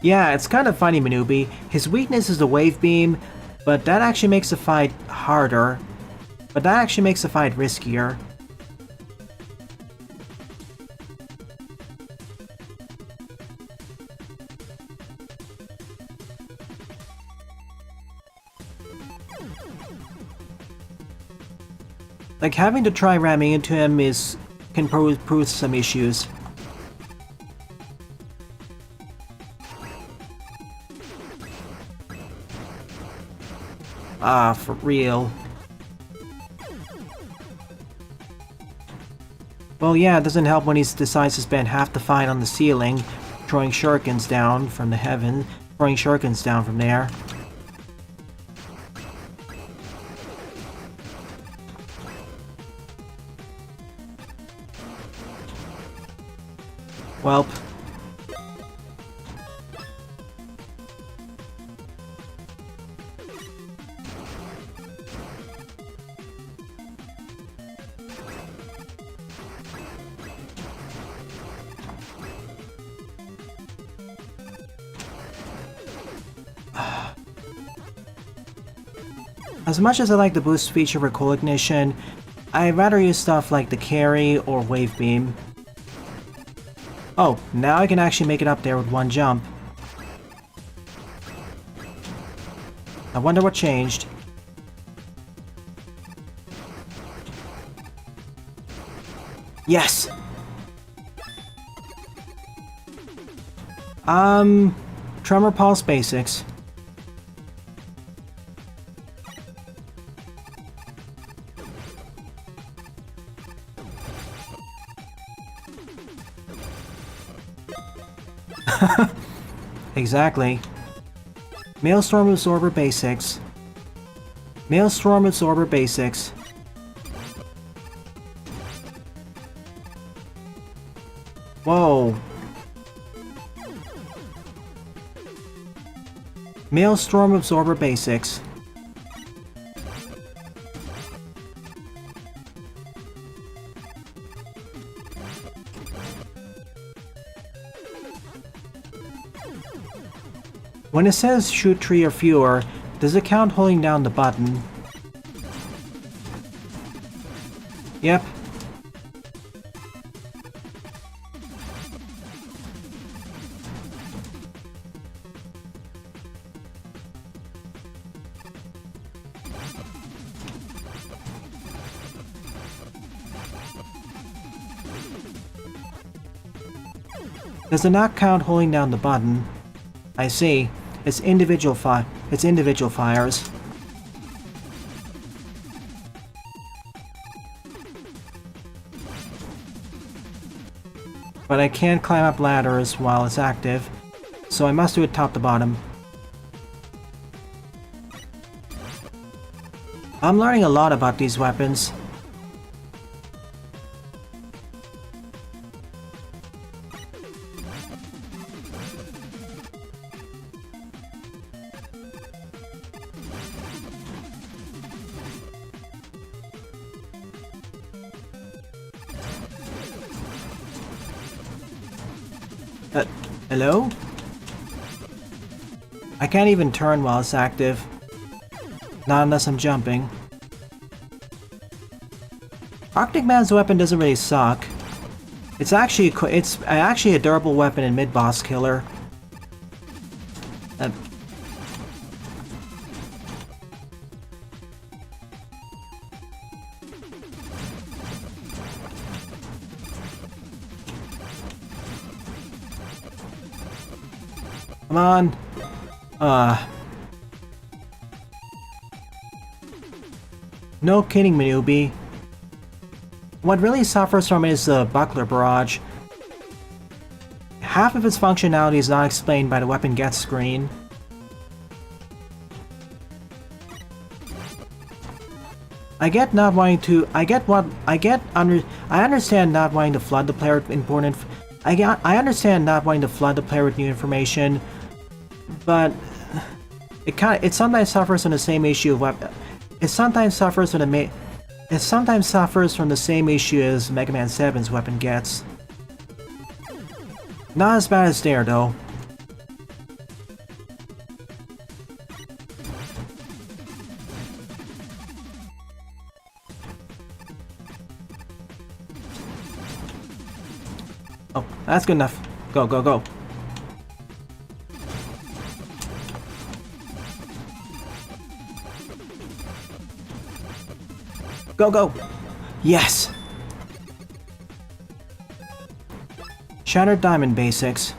Yeah, it's kind of funny, Manubi. His weakness is the Wave Beam, but that actually makes the fight harder. But that actually makes the fight riskier. Like, having to try ramming into him can pose some issues. Ah, for real. Well, yeah, it doesn't help when he decides to spend half the fight on the ceiling, throwing shurikens down from the heaven, throwing shurikens down from there. Welp. As much as I like the boost feature for Cool Ignition, I'd rather use stuff like the Carry or Wave Beam. Oh, now I can actually make it up there with one jump. I wonder what changed. Yes! Tremor Pulse Basics. Exactly. Maelstrom Absorber Basics. Maelstrom Absorber Basics. Whoa. Maelstrom Absorber Basics. When it says shoot 3 or fewer, does it count holding down the button? Yep. Does it not count holding down the button? I see. It's individual fires. But I can't climb up ladders while it's active, so I must do it top to bottom. I'm learning a lot about these weapons. Hello? I can't even turn while it's active. Not unless I'm jumping. Arctic Man's weapon doesn't really suck. It's actually a durable weapon in mid-boss killer. Come on. No kidding, Manubi. What really suffers from it is the buckler barrage. Half of its functionality is not explained by the weapon gets screen. I understand not wanting to flood the player with important. I understand not wanting to flood the player with new information, but it sometimes suffers from the same issue of weapon. It sometimes suffers from the same issue as Mega Man 7's weapon gets. Not as bad as there, though. Oh, that's good enough. Go, go, go. Go, go! Yes! Shattered Diamond Basics.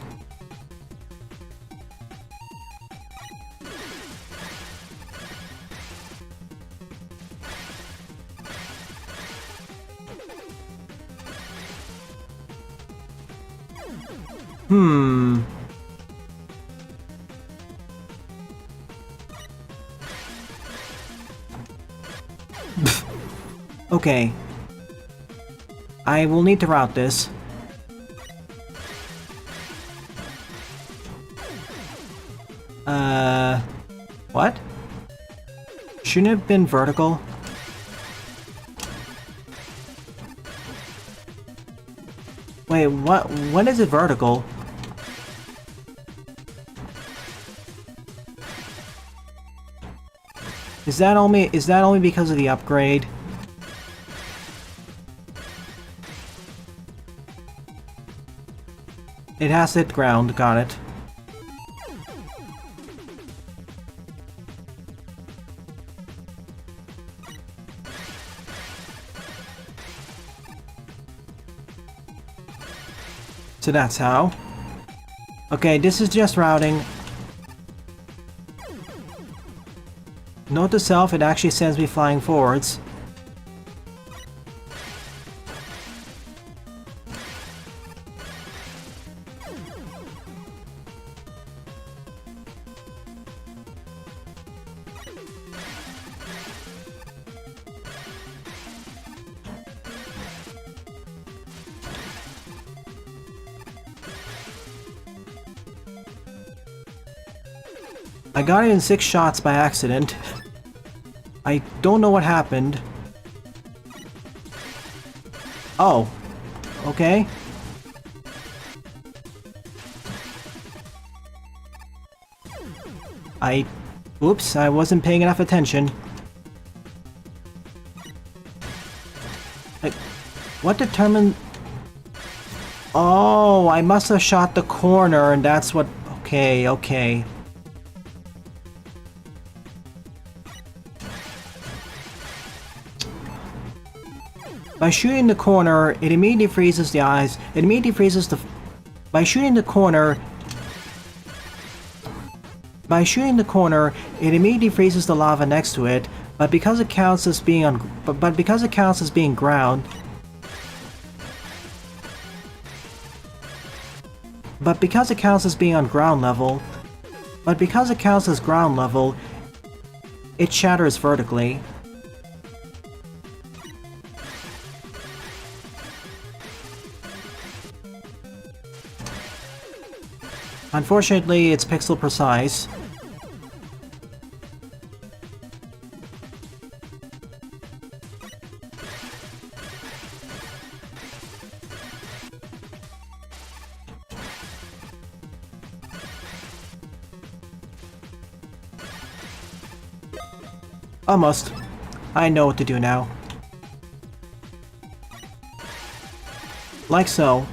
Okay. I will need to route this. What? Shouldn't it have been vertical? Wait, what? When is it vertical? Is that only because of the upgrade? It has to hit ground, got it. So that's how. Okay, this is just routing. Note to self, it actually sends me flying forwards. I got it in 6 shots by accident. I don't know what happened. Oh. Okay. Oops, I wasn't paying enough attention. What determined... Oh, I must have shot the corner and that's what... Okay, okay. By shooting the corner, it immediately freezes the eyes. It immediately freezes the... By shooting the corner, it immediately freezes the lava next to it. But because it counts as being on... But because it counts as being ground... But because it counts as being on ground level... But because it counts as ground level... It shatters vertically. Unfortunately, it's pixel precise. Almost. I know what to do now. Like so.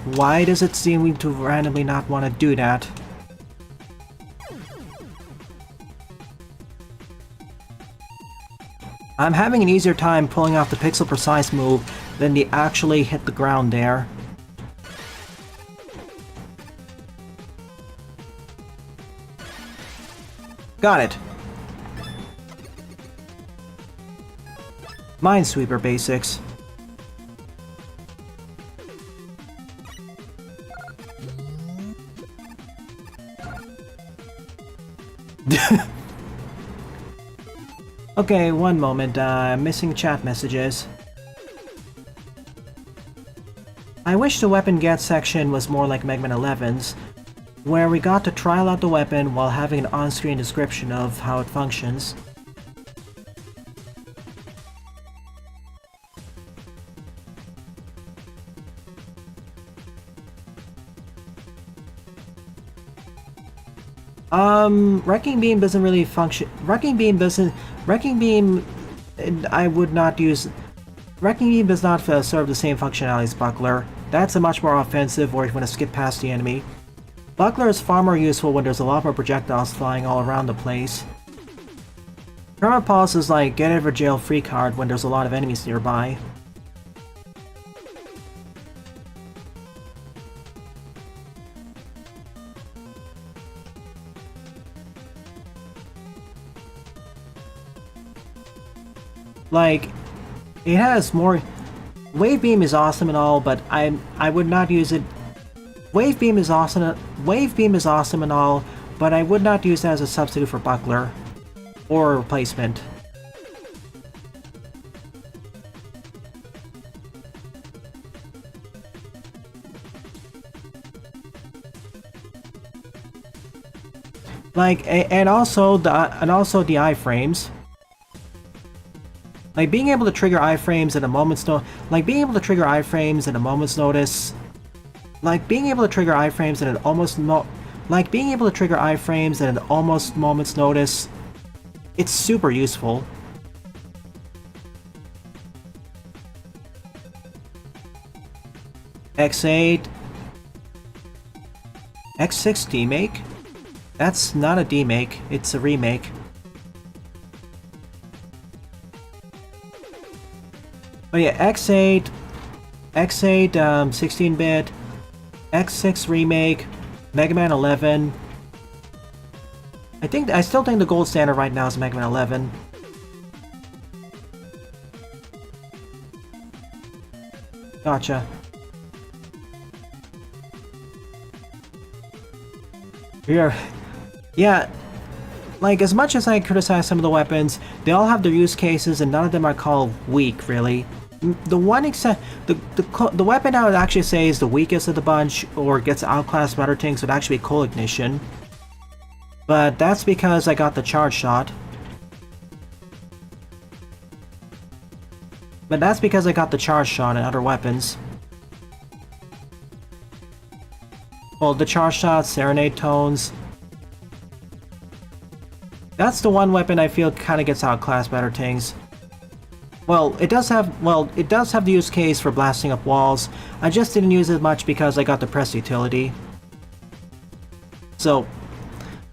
Why does it seem to randomly not want to do that? I'm having an easier time pulling off the pixel precise move than the actually hit the ground there. Got it. Minesweeper basics. Okay, one moment. I'm missing chat messages. I wish the weapon get section was more like Mega Man 11's, where we got to trial out the weapon while having an on-screen description of how it functions. Wrecking Beam doesn't really function. Wrecking Beam, I would not use. Wrecking Beam does not serve the same functionality as Buckler. That's a much more offensive or you want to skip past the enemy. Buckler is far more useful when there's a lot more projectiles flying all around the place. Perma Pulse is like get out of jail free card when there's a lot of enemies nearby. Like, it has more. Wave Beam is awesome and all, but I would not use it. Wave Beam is awesome. Wave Beam is awesome and all, but I would not use that as a substitute for Buckler or a replacement. Like, and also the iframes. Like being able to trigger iframes at a moment's notice. Like being able to trigger iframes at a moment's notice. Like being able to trigger iframes at an almost moment's notice. It's super useful. X8. X6 demake? That's not a demake, it's a remake. But yeah, X8, 16-bit, X6 remake, Mega Man 11. I still think the gold standard right now is Mega Man 11. Gotcha. Yeah, like as much as I criticize some of the weapons, they all have their use cases and none of them are called weak, really. The one except the weapon I would actually say is the weakest of the bunch or gets outclassed by other things would actually be Cold Ignition. But that's because I got the charge shot. And other weapons. Well, the charge shot, Serenade Tones. That's the one weapon I feel kind of gets outclassed by other things. Well, it does have the use case for blasting up walls. I just didn't use it much because I got the press utility. So,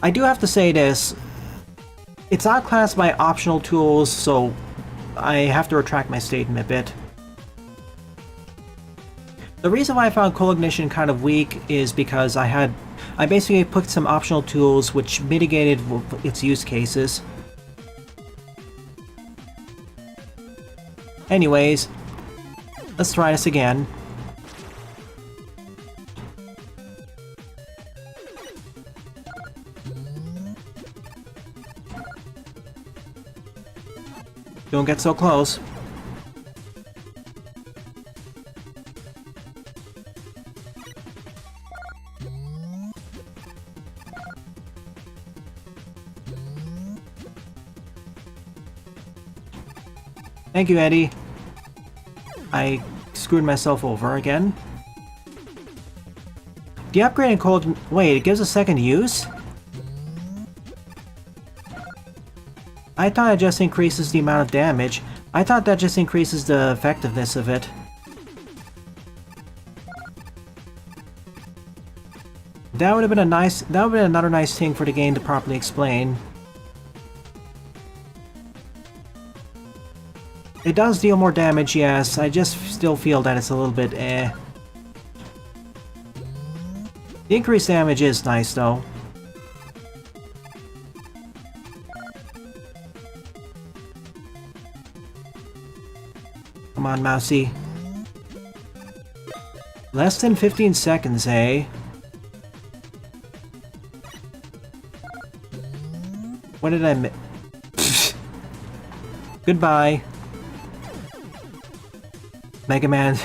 I do have to say this. It's outclassed by optional tools, so I have to retract my statement a bit. The reason why I found Cold Ignition kind of weak is because I basically put some optional tools which mitigated its use cases. Anyways, let's try this again. Don't get so close. Thank you, Eddie. I screwed myself over again. The upgrade in cold... Wait, it gives a second use? I thought it just increases the amount of damage. I thought that just increases the effectiveness of it. That would have been another nice thing for the game to properly explain. It does deal more damage, yes. I just still feel that it's a little bit eh. The increased damage is nice, though. Come on, Mousy. Less than 15 seconds, eh? What did I miss? Goodbye. Mega Man's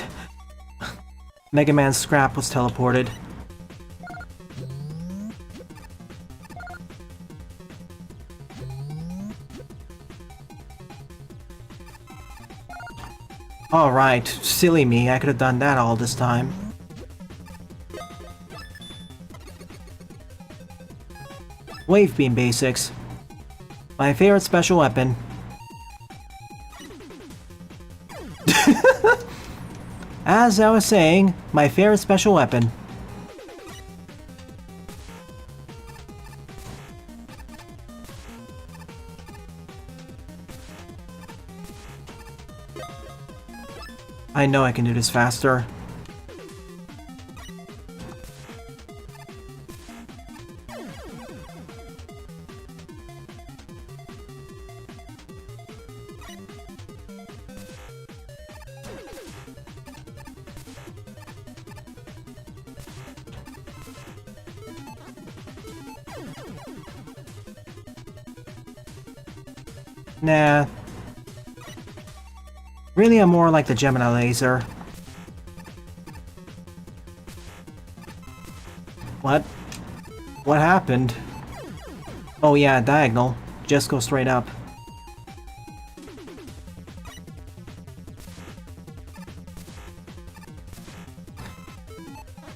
scrap was teleported. Alright, silly me, I could have done that all this time. Wave Beam Basics. My favorite special weapon. As I was saying, my favorite special weapon. I know I can do this faster. Nah. Really, I'm more like the Gemini laser. What? What happened? Oh yeah, diagonal. Just go straight up.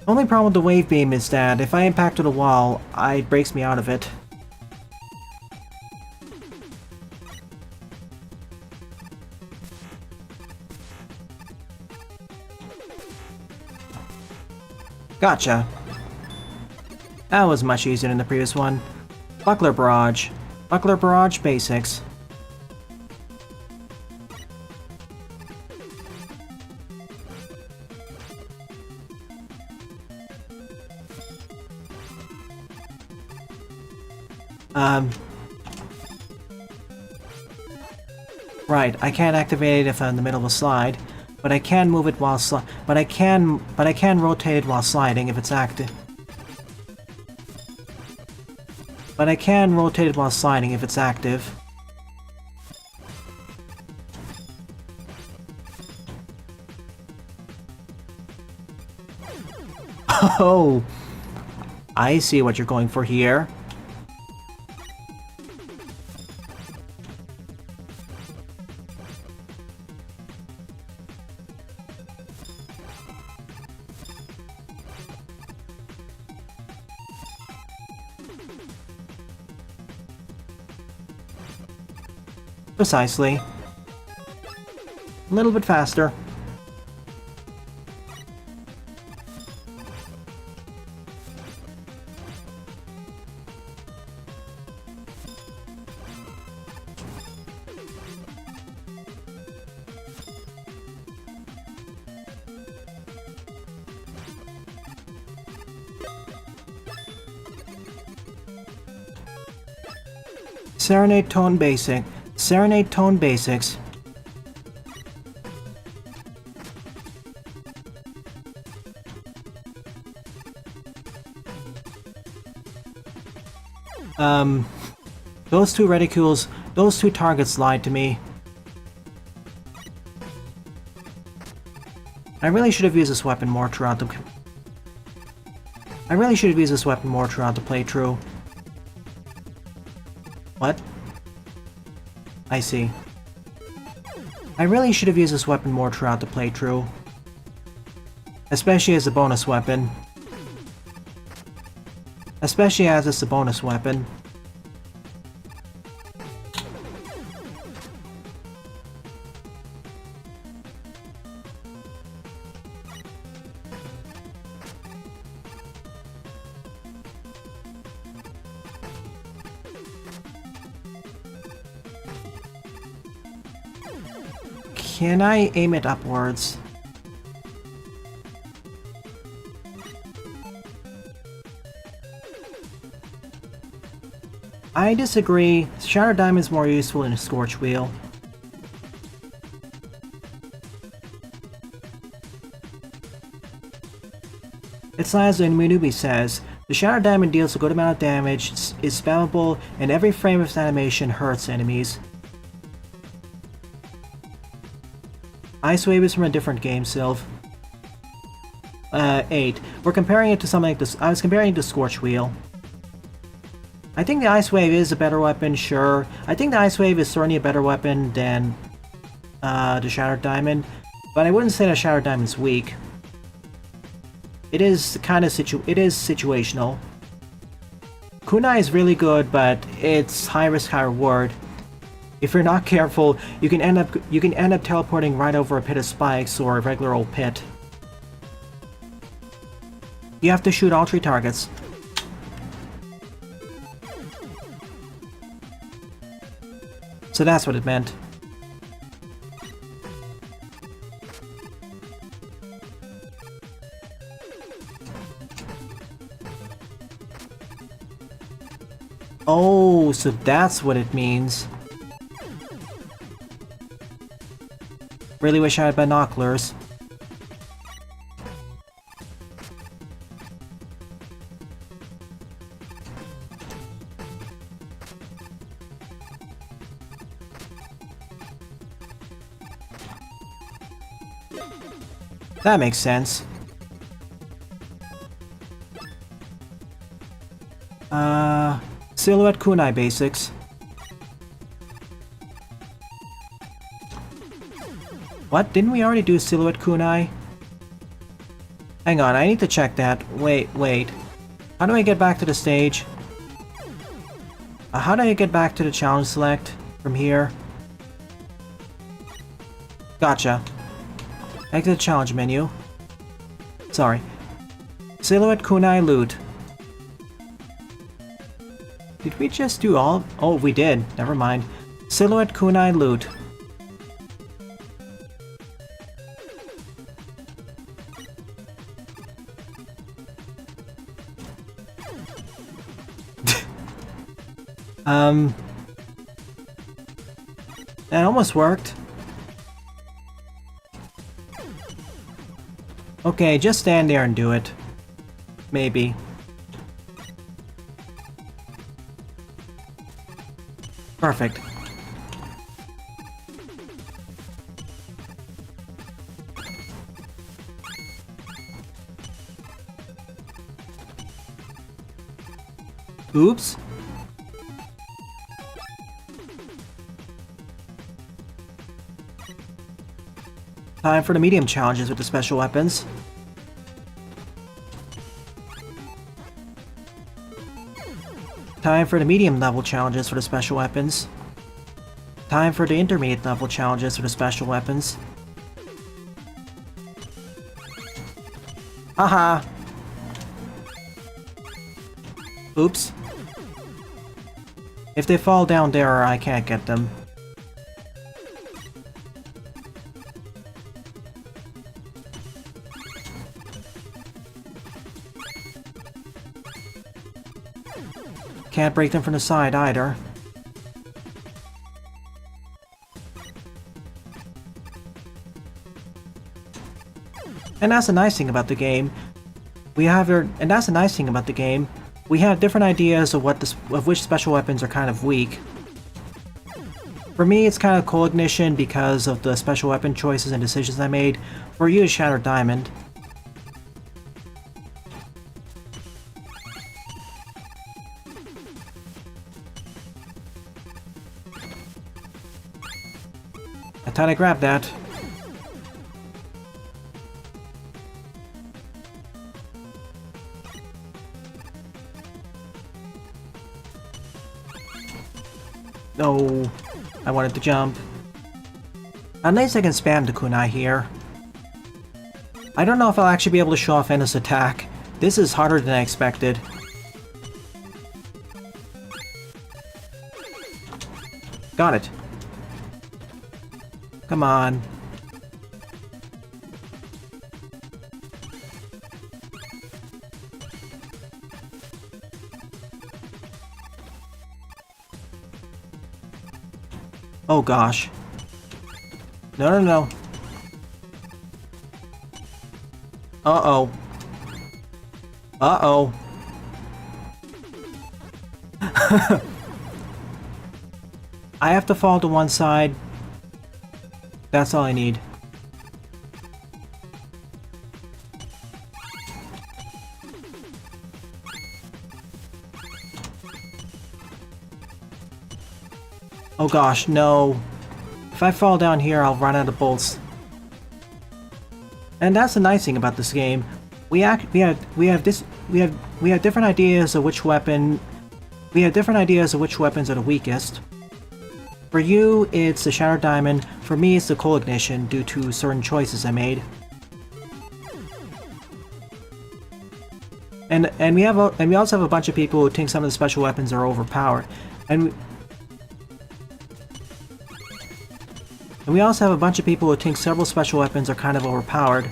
Only problem with the wave beam is that if I impacted a wall, it breaks me out of it. Gotcha. That was much easier than the previous one. Buckler Barrage. Buckler Barrage Basics. Right, I can't activate it if I'm in the middle of a slide, but I can move it while but I can rotate it while sliding if it's active. But I can rotate it while sliding if it's active. Oh, I see what you're going for here. Precisely. A little bit faster. Serenade Tone Basic. Serenade Tone Basics. Those two reticules, those two targets lied to me. I really should have used this weapon more throughout the... playthrough. What? I see. I really should have used this weapon more throughout the playthrough. Especially as a bonus weapon. Especially as it's a bonus weapon. Can I aim it upwards? I disagree. Shatter Diamond is more useful in a Scorch Wheel. It's as Minubi says, the Shattered Diamond deals a good amount of damage, is spammable, and every frame of its animation hurts enemies. Ice Wave is from a different game, Sylv. 8. We're comparing it to something like this. I was comparing it to Scorch Wheel. I think the Ice Wave is a better weapon, sure. I think the Ice Wave is certainly a better weapon than the Shattered Diamond, but I wouldn't say the Shattered Diamond's weak. It is kind of situational. Kunai is really good, but it's high risk, high reward. If you're not careful, you can end up teleporting right over a pit of spikes or a regular old pit. You have to shoot all 3 targets. So that's what it meant. Oh, so that's what it means. Really wish I had binoculars. That makes sense. Silhouette Kunai basics. What? Didn't we already do Silhouette Kunai? Hang on, I need to check that. Wait. How do I get back to the stage? How do I get back to the challenge select from here? Gotcha. Exit the challenge menu. Sorry. Silhouette Kunai loot. Did we just do all? Oh, we did. Never mind. Silhouette Kunai loot. That almost worked. Okay, just stand there and do it. Maybe. Perfect. Oops. Time for the medium challenges with the special weapons. Time for the medium level challenges for the special weapons. Time for the intermediate level challenges for the special weapons. Haha! Oops. If they fall down there, I can't get them. Can't break them from the side either. And that's the nice thing about the game. We have different ideas of which special weapons are kind of weak. For me, it's kind of Cold Ignition because of the special weapon choices and decisions I made. For you, it's Shattered Diamond. I thought I grabbed that. No, I wanted to jump. At least I can spam the kunai here. I don't know if I'll actually be able to show off Ennis' attack. This is harder than I expected. Got it. Come on. Oh gosh. No, no, no. Uh-oh. Uh-oh. I have to fall to one side. That's all I need. Oh gosh, no. If I fall down here, I'll run out of bolts. And that's the nice thing about this game. We have different ideas of which weapon. We have different ideas of which weapons are the weakest. For you, it's the Shattered Diamond. For me, it's the Coal Ignition due to certain choices I made. And we also have a bunch of people who think some of the special weapons are overpowered. And we also have a bunch of people who think several special weapons are kind of overpowered.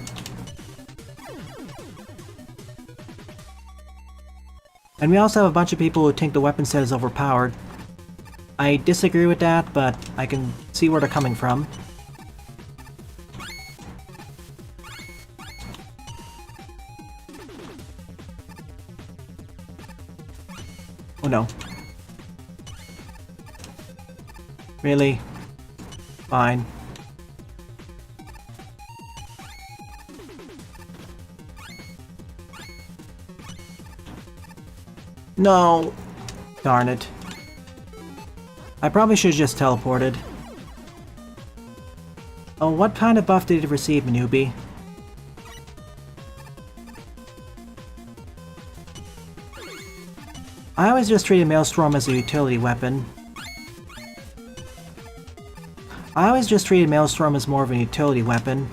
And we also have a bunch of people who think the weapon set is overpowered. I disagree with that, but I can see where they're coming from. Oh no. Really? Fine. No! Darn it. I probably should have just teleported. Oh, what kind of buff did it receive, newbie? I always just treated Maelstrom as a utility weapon. I always just treated Maelstrom as more of a utility weapon.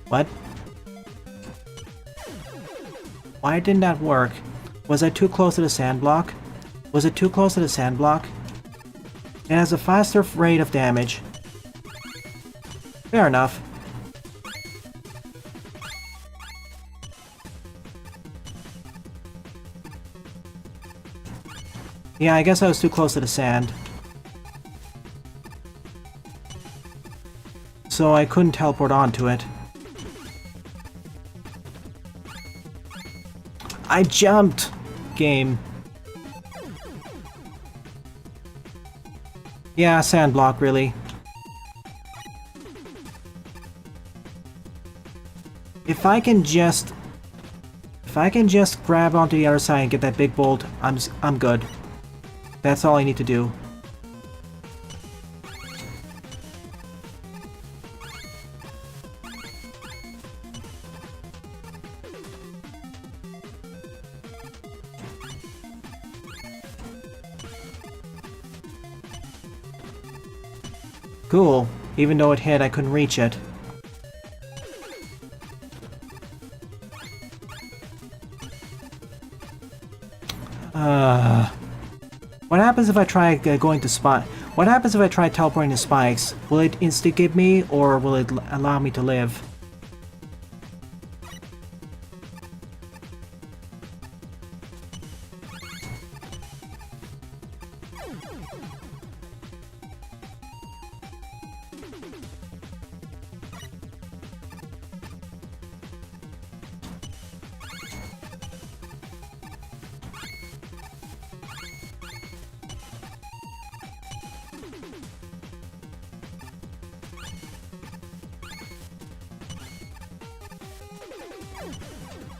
What? Why didn't that work? Was I too close to the sand block? Was it too close to the sand block? It has a faster rate of damage. Fair enough. Yeah, I guess I was too close to the sand. So I couldn't teleport onto it. I jumped! Game. Yeah, sand block, really. If I can just grab onto the other side and get that big bolt, I'm good. That's all I need to do. Cool. Even though it hit, I couldn't reach it. What happens if I try going to spot? What happens if I try teleporting to spikes? Will it insta-give me, or will it allow me to live?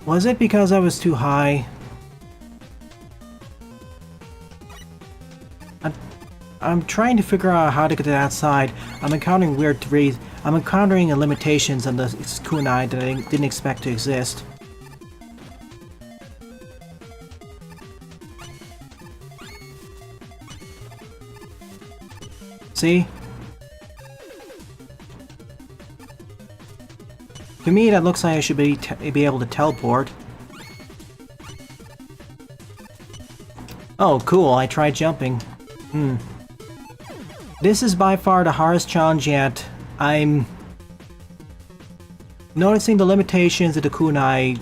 Was it because I was too high? I'm trying to figure out how to get to that side. I'm encountering limitations on the kunai that I didn't expect to exist. See? To me, that looks like I should be able to teleport. Oh, cool, I tried jumping. This is by far the hardest challenge yet. I'm noticing the limitations of the kunai.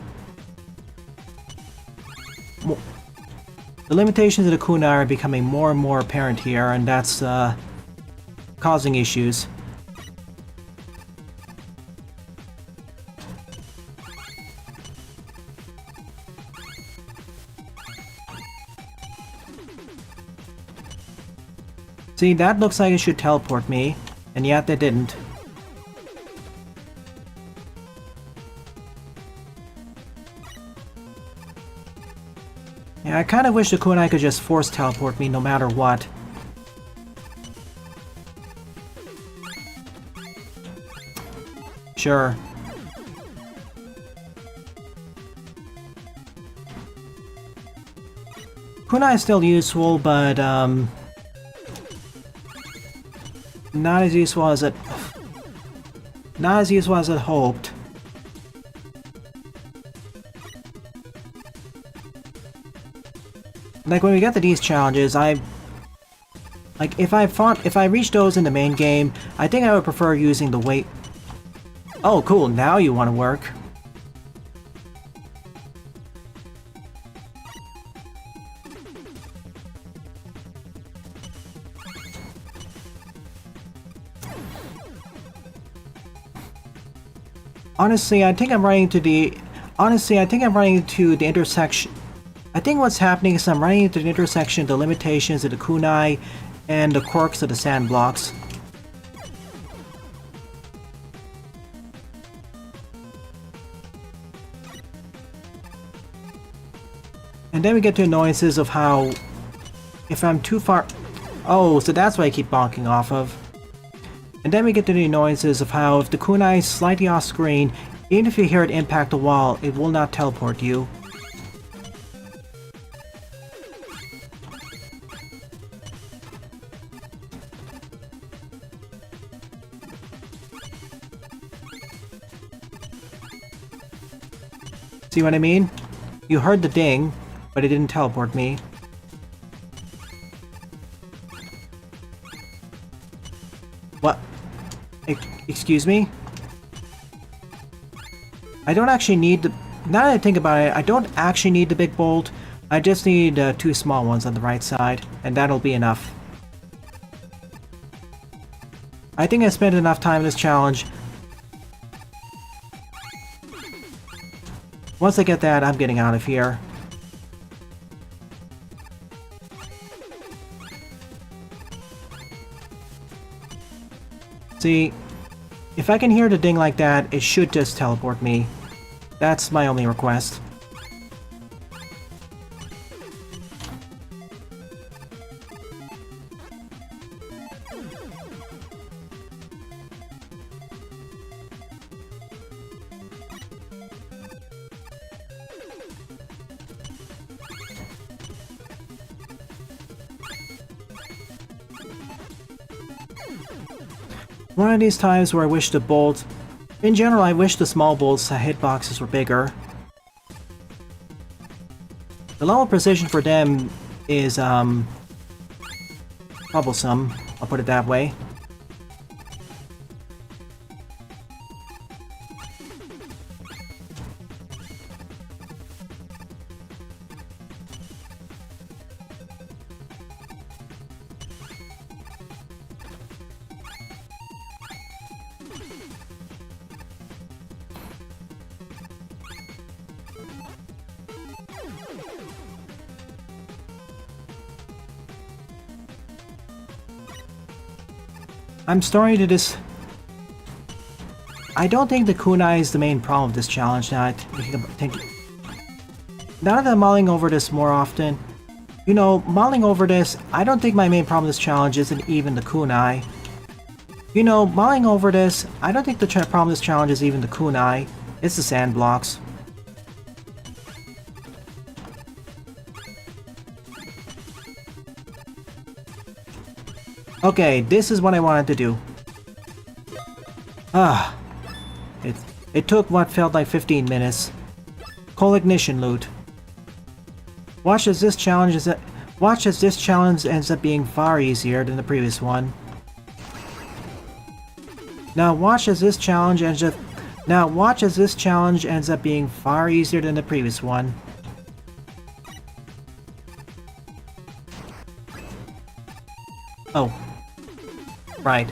The limitations of the kunai are becoming more and more apparent here, and that's causing issues. See, that looks like it should teleport me, and yet it didn't. Yeah, I kind of wish the kunai could just force teleport me no matter what. Sure. Kunai is still useful, but not as useful as it hoped. Like when we get to these challenges, if I reach those in the main game, I think I would prefer using the weight. Oh, cool! Now you want to work. Honestly, I think I'm running into the intersection. I think what's happening is I'm running into the intersection of the limitations of the kunai and the quirks of the sand blocks. And then we get to annoyances of how if I'm too far... Oh, so that's what I keep bonking off of. And then we get to the annoyances of how if the kunai is slightly off screen, even if you hear it impact the wall, it will not teleport you. See what I mean? You heard the ding, but it didn't teleport me. What? Excuse me? I don't actually need the... Now that I think about it, I don't actually need the big bolt. I just need 2 small ones on the right side, and that'll be enough. I think I spent enough time in this challenge. Once I get that, I'm getting out of here. See, if I can hear the ding like that, it should just teleport me. That's my only request. One of these times where I wish the bolt... In general, I wish the small bolts hitboxes were bigger. The level of precision for them is, troublesome, I'll put it that way. I'm starting to I don't think the kunai is the main problem of this challenge now. Now that I'm mulling over this more often, you know, mulling over this, I don't think my main problem of this challenge isn't even the kunai. You know, mulling over this, I don't think the problem of this challenge is even the kunai. It's the sand blocks. Okay, this is what I wanted to do. It took what felt like 15 minutes. Coal ignition loot. Watch as this challenge ends up being far easier than the previous one. Now watch as this challenge ends up being far easier than the previous one. Oh. Right.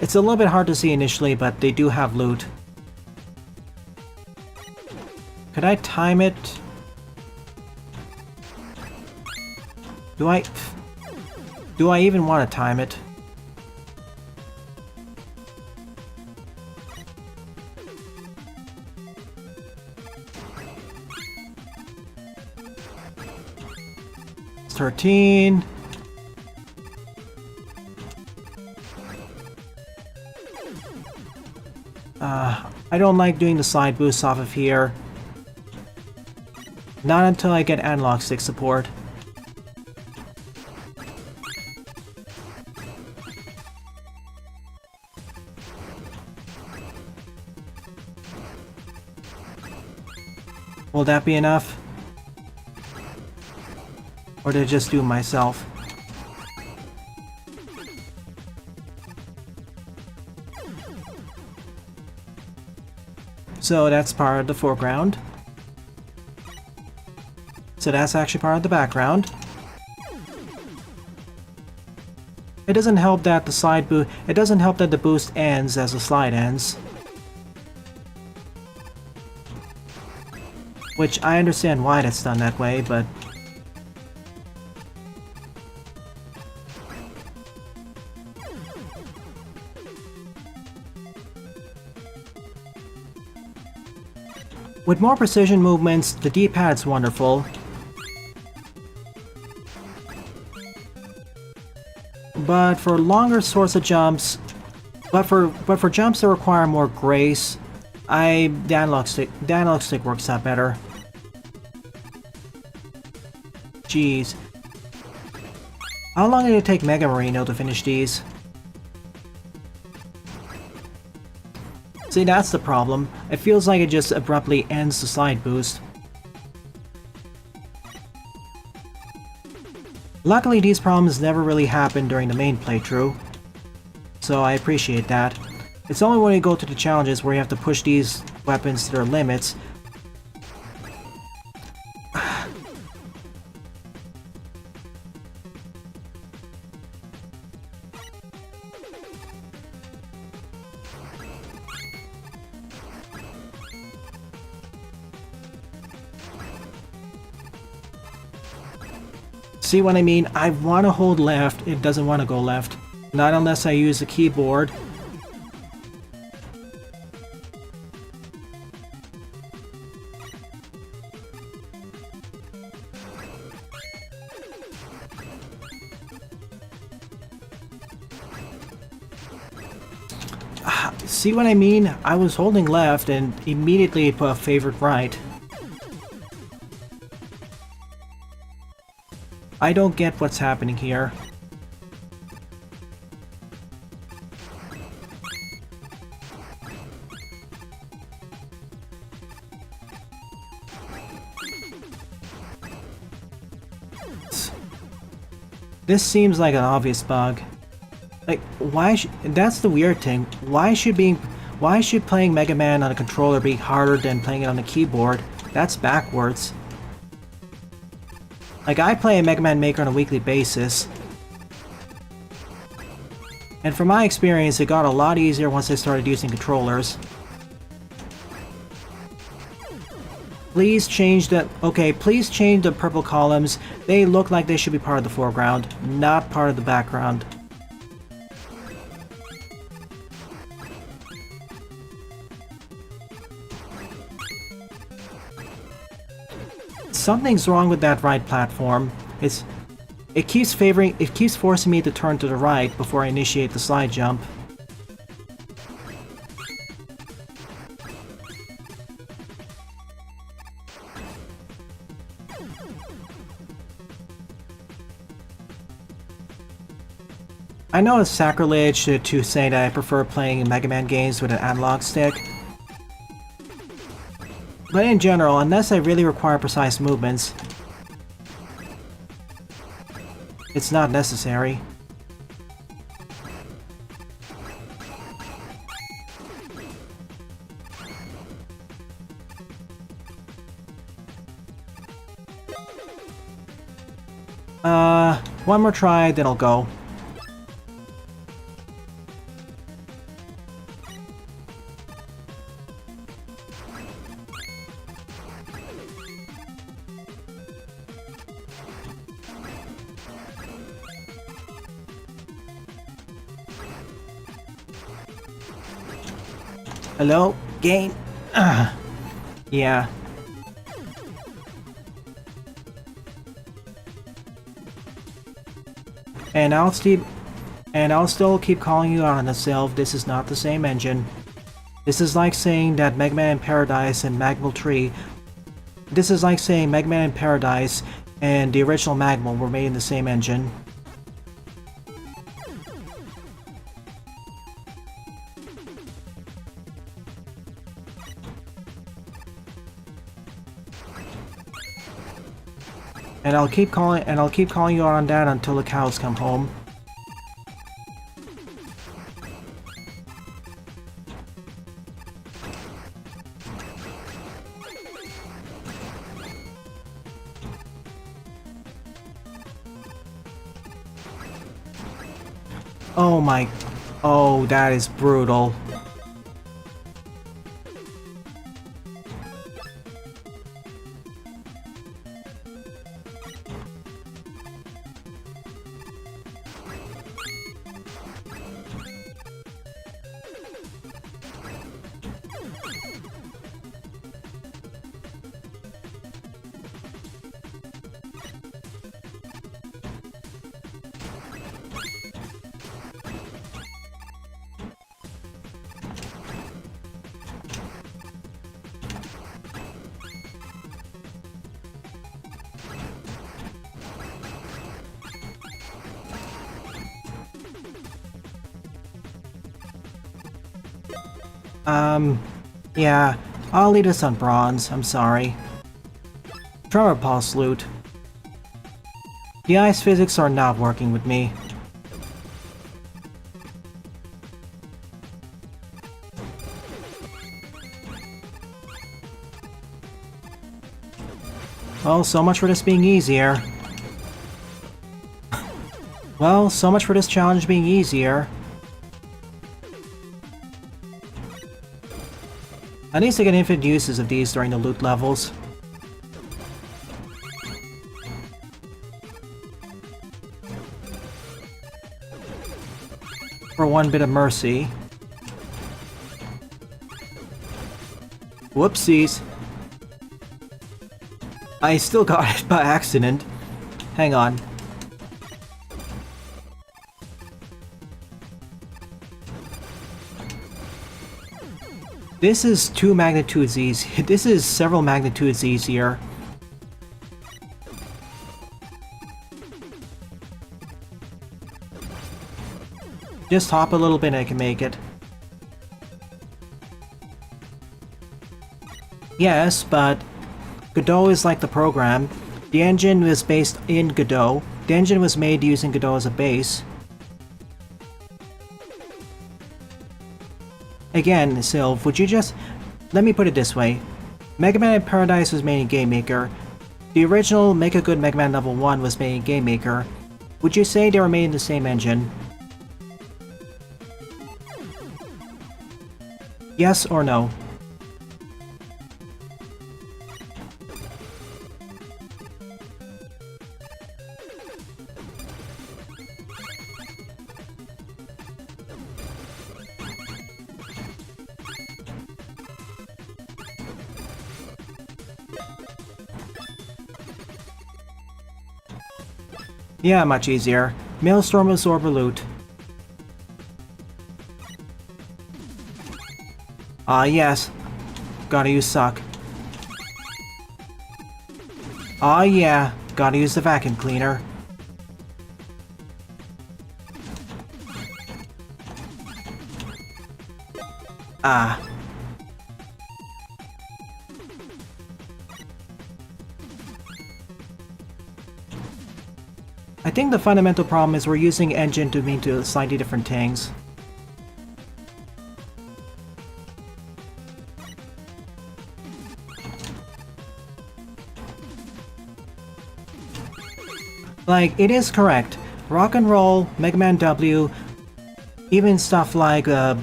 It's a little bit hard to see initially, but they do have loot. Could I time it? Do I even want to time it? It's 13. I don't like doing the side boosts off of here. Not until I get analog stick support. Will that be enough? Or did I just do it myself? So that's part of the foreground. So that's actually part of the background. It doesn't help that the side boost. It doesn't help that the boost ends as the slide ends. Which I understand why that's done that way, but with more precision movements, the D-pad's wonderful. But for longer sorts of jumps, but for jumps that require more grace, the analog stick works out better. Jeez. How long did it take Mega Marino to finish these? See, that's the problem. It feels like it just abruptly ends the side boost. Luckily, these problems never really happen during the main playthrough, so I appreciate that. It's only when you go to the challenges where you have to push these weapons to their limits. See what I mean? I want to hold left, it doesn't want to go left. Not unless I use the keyboard. See what I mean? I was holding left and immediately it put a favorite right. I don't get what's happening here. This seems like an obvious bug. Like, that's the weird thing. Why should playing Mega Man on a controller be harder than playing it on a keyboard? That's backwards. Like, I play a Mega Man Maker on a weekly basis. And from my experience, it got a lot easier once I started using controllers. Please change the... Okay, please change the purple columns. They look like they should be part of the foreground, not part of the background. Something's wrong with that right platform. It keeps forcing me to turn to the right before I initiate the slide jump. I know it's sacrilege to say that I prefer playing Mega Man games with an analog stick. But in general, unless I really require precise movements, it's not necessary. One more try, then I'll go. Hello? Game? Yeah. And I'll still keep calling you out on this, Sylv. This is not the same engine. This is like saying that Mega Man in Paradise and Magmal Tree. This is like saying Mega Man in Paradise and the original Magmal were made in the same engine. And I'll keep calling you out on that until the cows come home. Oh my... Oh, that is brutal. Yeah, I'll lead us on bronze, I'm sorry. Tremor Pulse loot. The ice physics are not working with me. Well, so much for this being easier. Well, so much for this challenge being easier. At least I get infinite uses of these during the loot levels. For one bit of mercy. Whoopsies. I still got it by accident. Hang on. This is 2 magnitudes easy. This is several magnitudes easier. Just hop a little bit and I can make it. Yes, but Godot is like the program. The engine was based in Godot. The engine was made using Godot as a base. Again, Sylv, would you just... Let me put it this way. Mega Man in Paradise was made in Game Maker. The original Make a Good Mega Man Level 1 was made in Game Maker. Would you say they were made in the same engine? Yes or no? Yeah, much easier. Maelstrom Absorber loot. Ah, yes. Gotta use suck. Ah, yeah. Gotta use the vacuum cleaner. Ah. I think the fundamental problem is we're using engine to mean to slightly different things. Like, it is correct. Rock and Roll, Mega Man W, even stuff like, what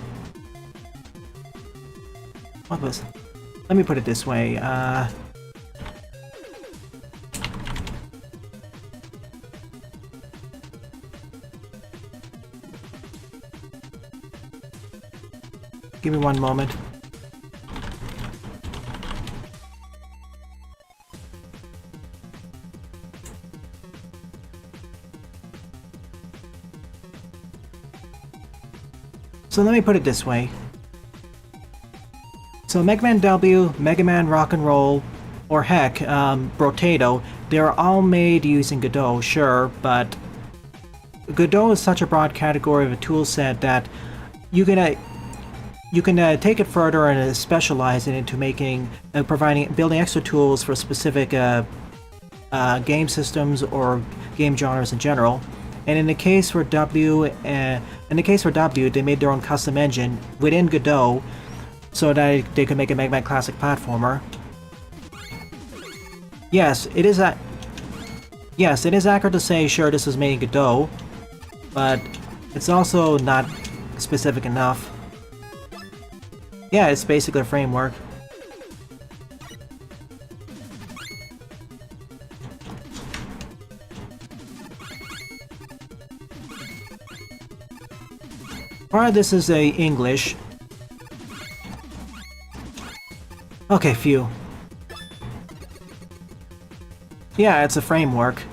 was... Let me put it this way, Give me one moment. So let me put it this way. So Mega Man W, Mega Man Rock and Roll, or heck, Brotato, they're all made using Godot, sure, but Godot is such a broad category of a tool set that you can take it further and specialize it into making, building extra tools for specific game systems or game genres in general. And in the case for W, they made their own custom engine within Godot, so that they could make a Mega Man Classic platformer. Yes, it is accurate to say, sure, this was made in Godot, but it's also not specific enough. Yeah, it's basically a framework. Part of this is English. Okay, phew. Yeah, it's a framework,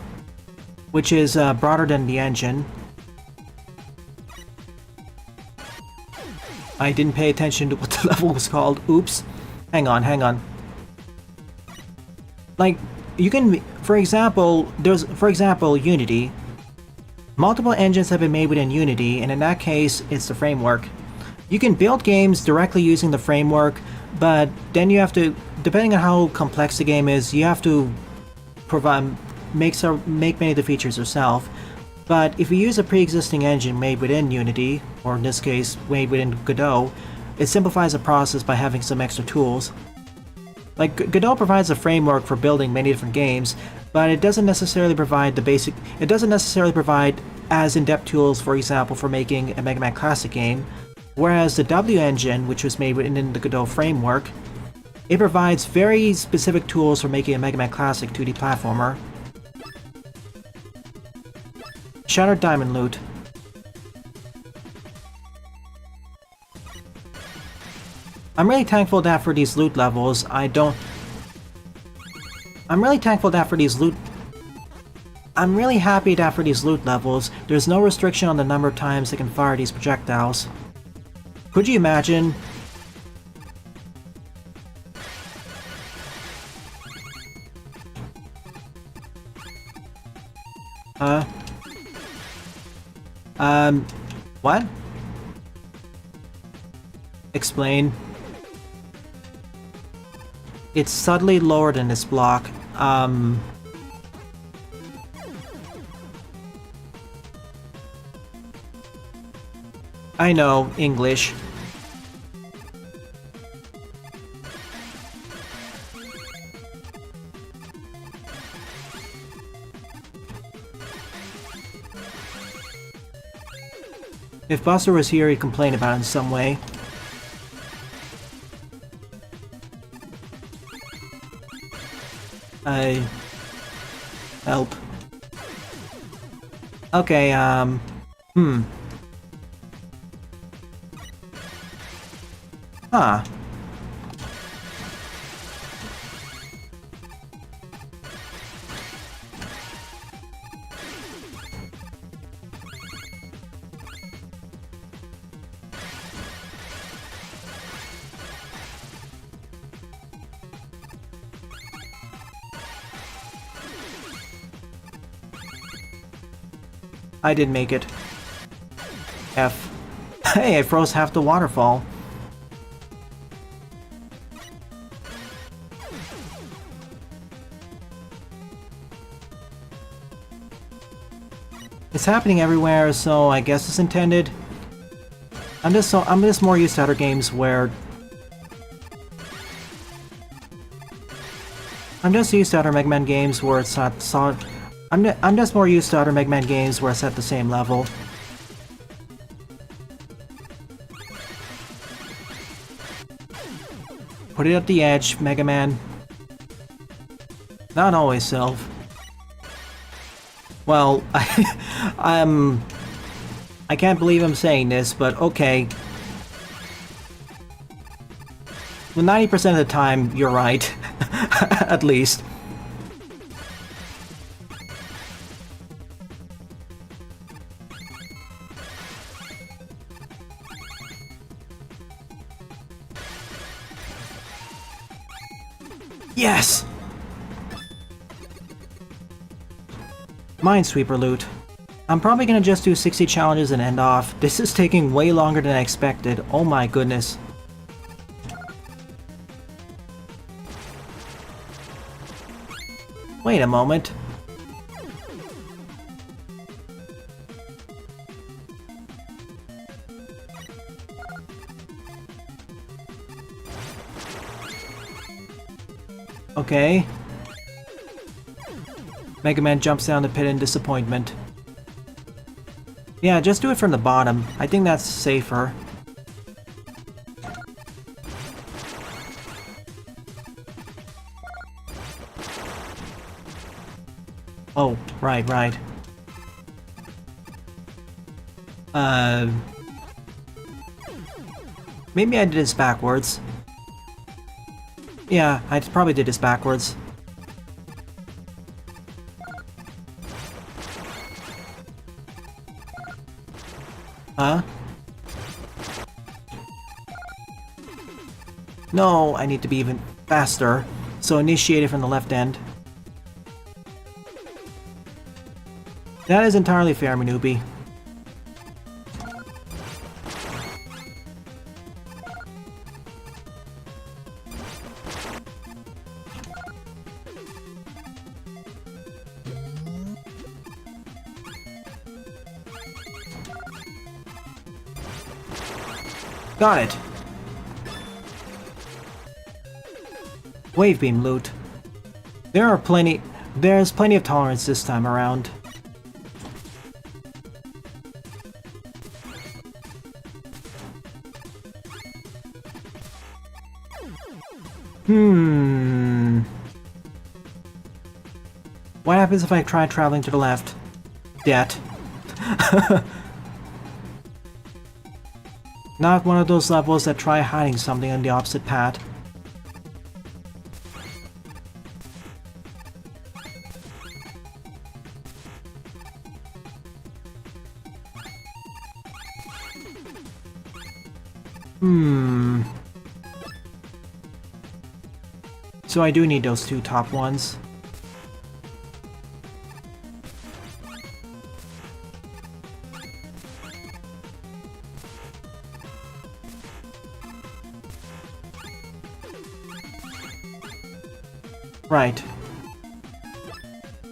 which is broader than the engine. I didn't pay attention to what the level was called. Oops. Hang on. Like, you can, for example, Unity. Multiple engines have been made within Unity, and in that case, it's the framework. You can build games directly using the framework, but then you have to, depending on how complex the game is, you have to make many of the features yourself. But if you use a pre-existing engine made within Unity, or in this case, made within Godot, it simplifies the process by having some extra tools. Like, Godot provides a framework for building many different games, but it doesn't necessarily provide as in-depth tools, for example, for making a Mega Man Classic game, whereas the W engine, which was made within the Godot framework, it provides very specific tools for making a Mega Man Classic 2D platformer. Shattered Diamond Loot. I'm really thankful that for these loot levels, I'm really happy that for these loot levels, there's no restriction on the number of times they can fire these projectiles. Could you imagine? What? Explain. It's subtly lower than this block. I know, English. If Buster was here, he'd complain about it in some way. Help. Okay, Huh. I did make it. F. Hey, I froze half the waterfall. It's happening everywhere, so I guess it's intended. I'm just more used to other games where I'm just used to other Mega Man games where it's not solid. I'm just more used to other Mega Man games where it's at the same level. Put it at the edge, Mega Man. Not always, Sylph. Well, I can't believe I'm saying this, but okay. Well, 90% of the time, you're right. At least. Yes! Minesweeper loot. I'm probably gonna just do 60 challenges and end off. This is taking way longer than I expected. Oh my goodness. Wait a moment. Okay. Mega Man jumps down the pit in disappointment. Yeah, just do it from the bottom. I think that's safer. Oh, right. Maybe I did this backwards. Yeah, I probably did this backwards. Huh? No, I need to be even faster. So initiate it from the left end. That is entirely fair, Manubi. Got it. Wave beam loot. There's plenty of tolerance this time around. What happens if I try traveling to the left? Dead. Not one of those levels that try hiding something on the opposite path. So I do need those two top ones. Right.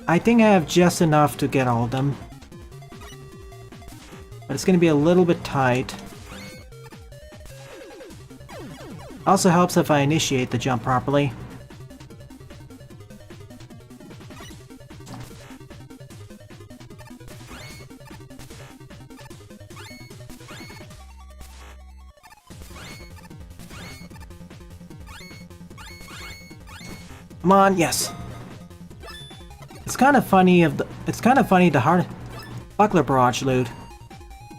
I think I have just enough to get all of them. But it's gonna be a little bit tight. Also helps if I initiate the jump properly. Come on, yes. It's kind of funny the hard buckler barrage loot.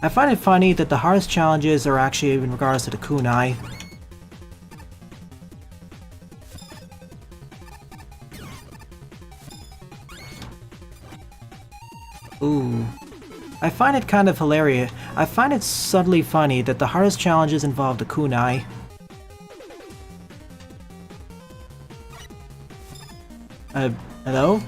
I find it funny that the hardest challenges are actually in regards to the kunai. Ooh. I find it kind of hilarious. I find it subtly funny that the hardest challenges involve the kunai. Hello?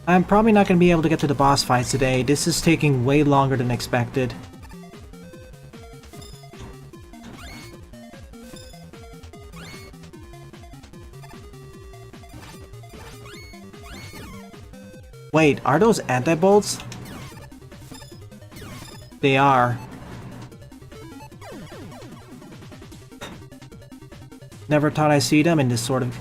I'm probably not going to be able to get to the boss fights today. This is taking way longer than expected. Wait, are those anti-bolts? They are. Never thought I'd see them in this sort of...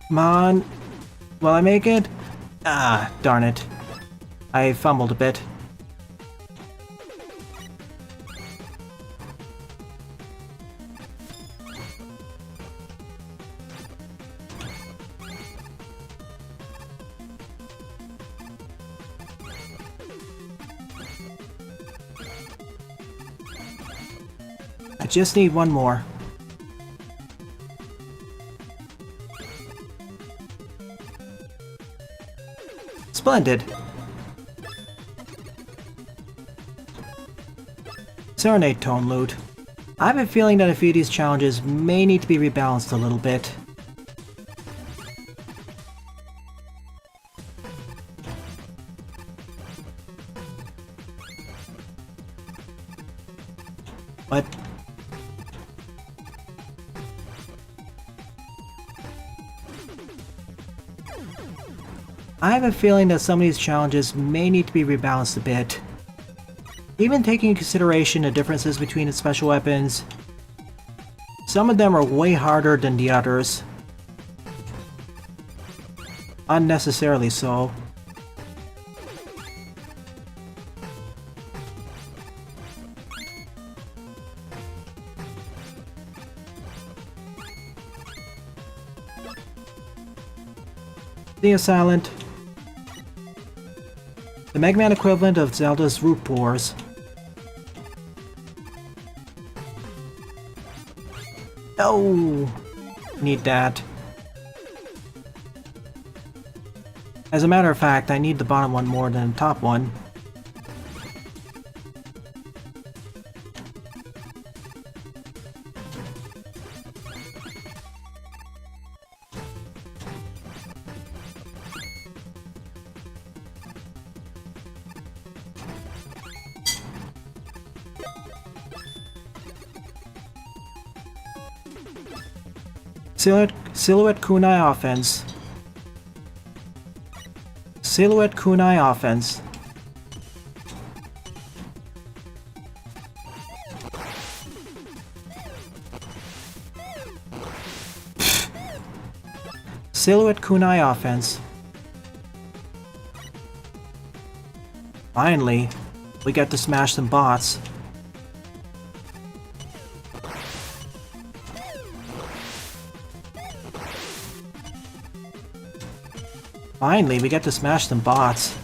Come on. Will I make it? Ah, darn it. I fumbled a bit. I just need one more. Splendid. Serenade Tone Loot. I have a feeling that a few of these challenges may need to be rebalanced a little bit. But I have a feeling that some of these challenges may need to be rebalanced a bit. Even taking into consideration the differences between the special weapons, some of them are way harder than the others. Unnecessarily so. The Silent. The Mega Man equivalent of Zelda's Root Pores. Oh, need that. As a matter of fact, I need the bottom one more than the top one. Silhouette Kunai Offense. Silhouette Kunai Offense. Silhouette Kunai Offense. Finally, we get to smash some bots. Finally, we get to smash some bots.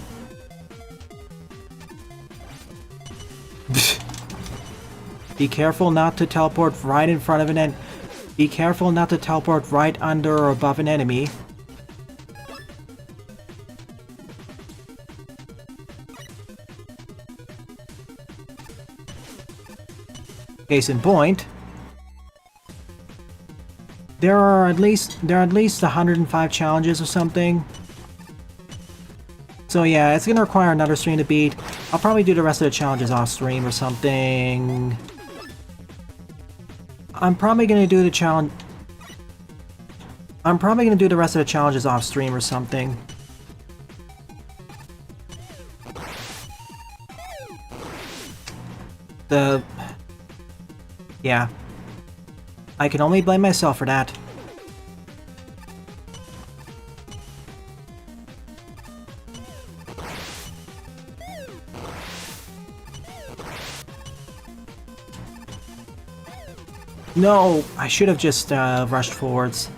Be careful not to teleport right in front of an enemy. Be careful not to teleport right under or above an enemy. Case in point, there are at least 105 challenges or something. So yeah, it's gonna require another stream to beat. I'll probably do the rest of the challenges off stream or something. I'm probably gonna do the rest of the challenges off stream or something. Yeah. I can only blame myself for that. No, I should have just rushed forwards.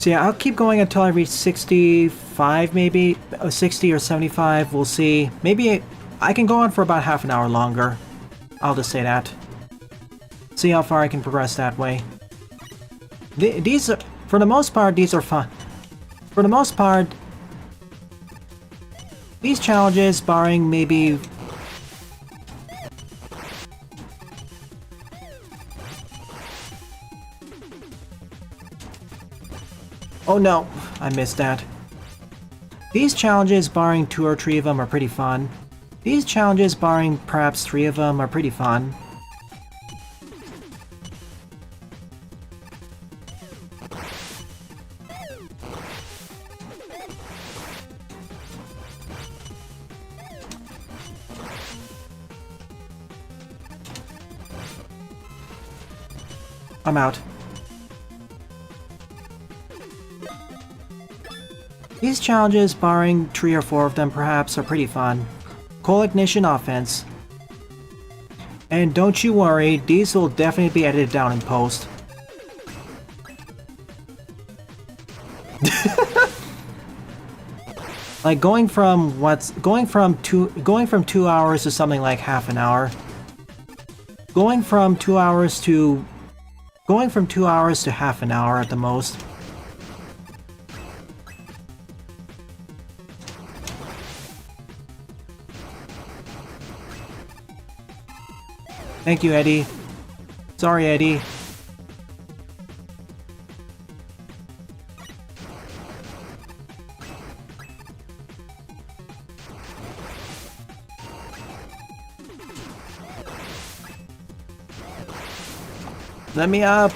So yeah, I'll keep going until I reach 65 maybe, 60 or 75, we'll see. Maybe I can go on for about half an hour longer. I'll just say that. See how far I can progress that way. These are, for the most part, these are fun. For the most part, these challenges, barring maybe... Oh no, I missed that. These challenges, barring 2 or 3 of them, are pretty fun. These challenges, barring perhaps 3 of them, are pretty fun. I'm out. These challenges, barring 3 or 4 of them perhaps, are pretty fun. Coal Ignition Offense. And don't you worry, these will definitely be edited down in post. Like going from 2 hours to something like half an hour. Going from 2 hours to half an hour at the most. Thank you, Eddie. Sorry, Eddie. Let me up!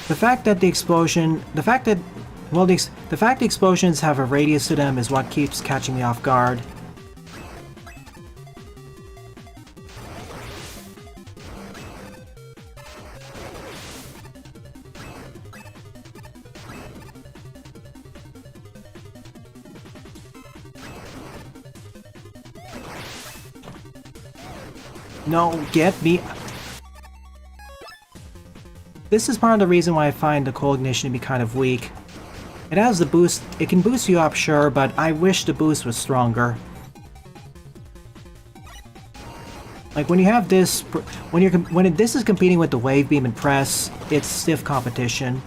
The fact that the explosions have a radius to them is what keeps catching me off guard. No, get me. This is part of the reason why I find the cold ignition to be kind of weak. It has the boost, it can boost you up, sure, but I wish the boost was stronger. Like when you have this, when this is competing with the wave beam and press, it's stiff competition.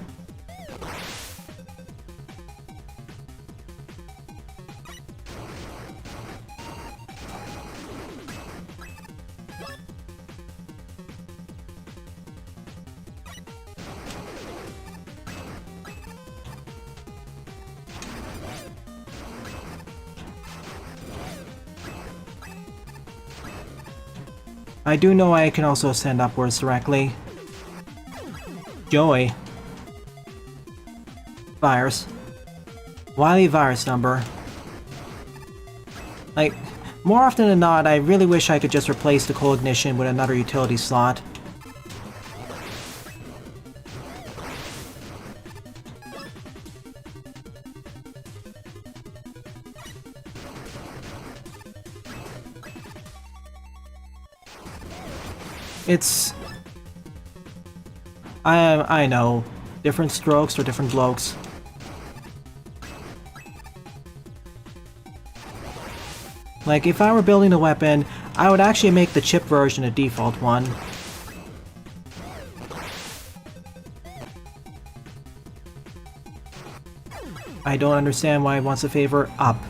I do know I can also ascend upwards directly. Joy. Virus. Wily virus number. Like, more often than not, I really wish I could just replace the cold ignition with another utility slot. It's... I know. Different strokes for different blokes. Like, if I were building a weapon, I would actually make the chip version a default one. I don't understand why it wants to favor up.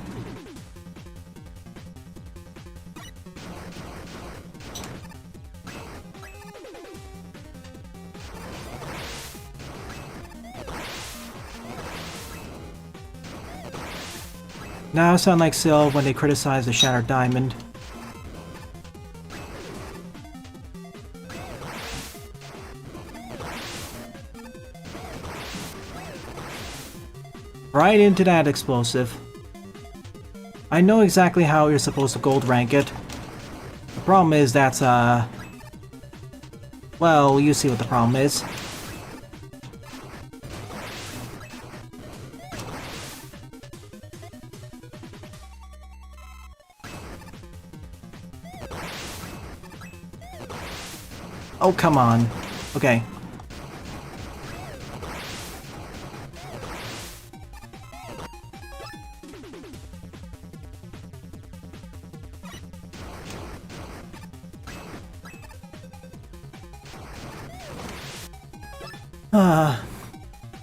Now I sound like Syl when they criticize the Shattered Diamond. Right into that explosive. I know exactly how you're supposed to gold rank it. The problem is that's, well, you see what the problem is. Oh, come on. Okay.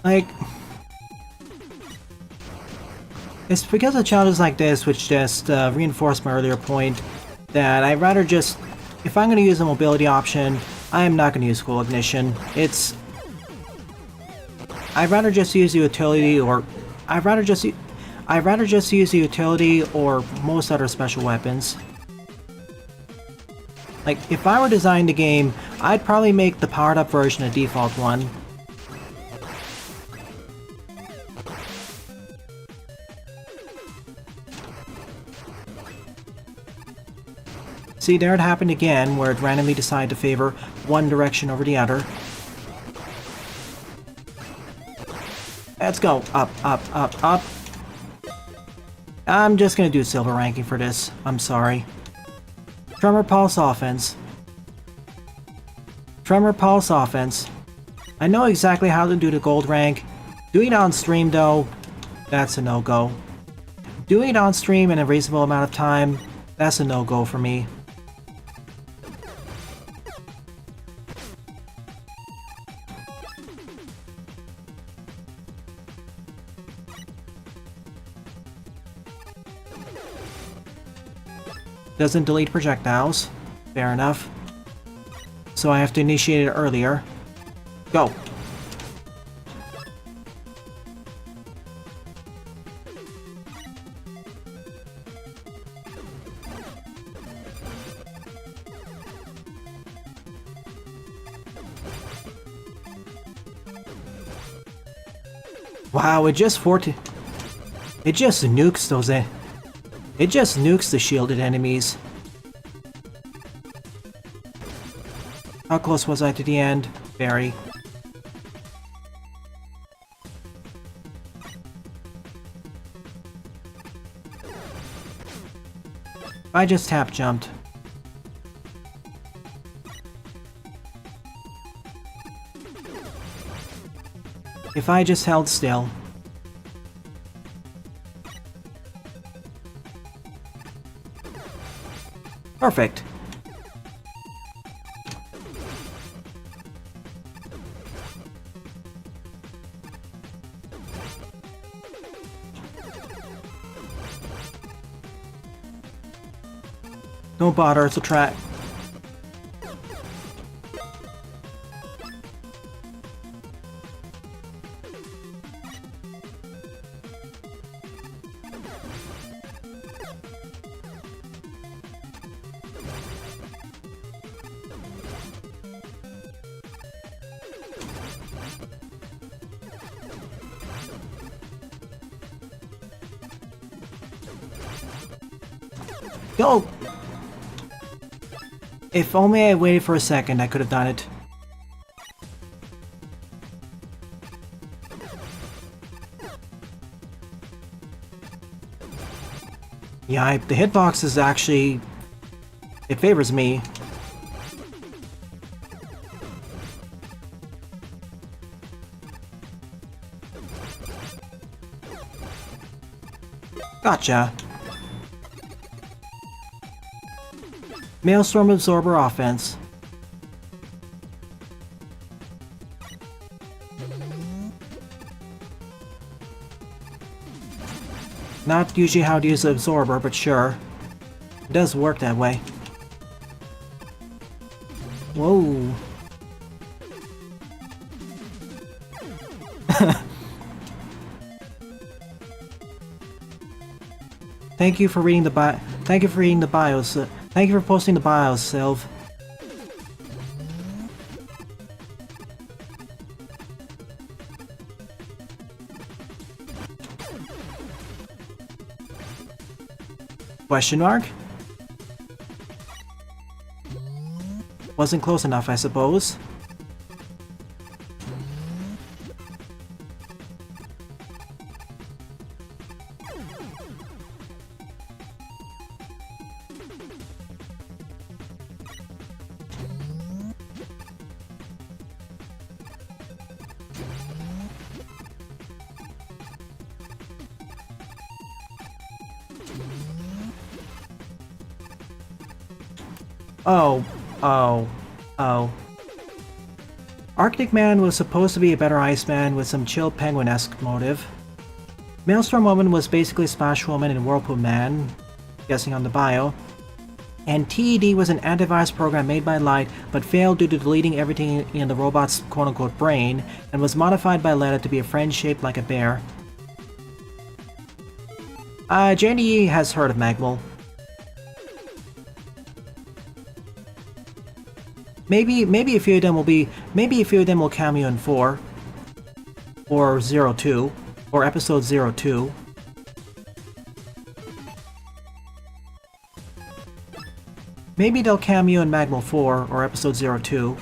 Like... It's because of challenges like this which just reinforce my earlier point that I'd rather just... If I'm going to use a mobility option, I am not going to use cool ignition. It's... I'd rather just use the utility or... I'd rather just use the utility or most other special weapons. Like, if I were designing the game, I'd probably make the powered up version a default one. See, there it happened again, where it randomly decided to favor one direction over the other. Let's go. Up, up, up, up. I'm just gonna do silver ranking for this. I'm sorry. Tremor Pulse Offense. Tremor Pulse Offense. I know exactly how to do the gold rank. Doing it on stream though, that's a no-go. Doing it on stream in a reasonable amount of time, that's a no-go for me. Doesn't delete projectiles. Fair enough. So I have to initiate it earlier. Go! Wow, it just nukes those It just nukes the shielded enemies. How close was I to the end? Very. I just tap jumped. If I just held still. Perfect. Don't bother, it's a trap. Go! If only I waited for a second, I could have done it. Yeah, the hitbox is actually... it favors me. Gotcha. Maelstrom Absorber Offense. Not usually how to use the Absorber, but sure. It does work that way. Whoa. Thank you for reading the bios. Thank you for posting the bios, Sylv. Question mark? Wasn't close enough, I suppose. Oh. Arctic Man was supposed to be a better Iceman with some chill penguin-esque motive. Maelstrom Woman was basically Splash Woman and Whirlpool Man, guessing on the bio. And TED was an antivirus program made by Light, but failed due to deleting everything in the robot's quote-unquote brain, and was modified by Letta to be a friend shaped like a bear. JDE has heard of Magmal. Maybe a few of them will cameo in 4 or 02 or episode 02. Maybe they'll cameo in Magmal 4 or episode 02.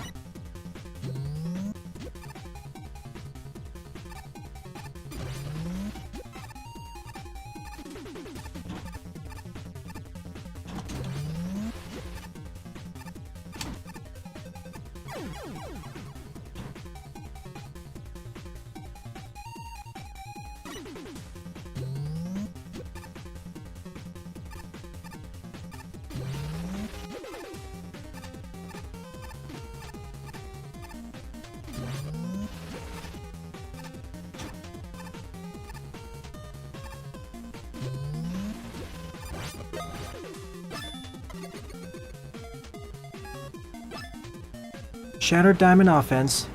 Shattered Diamond offense.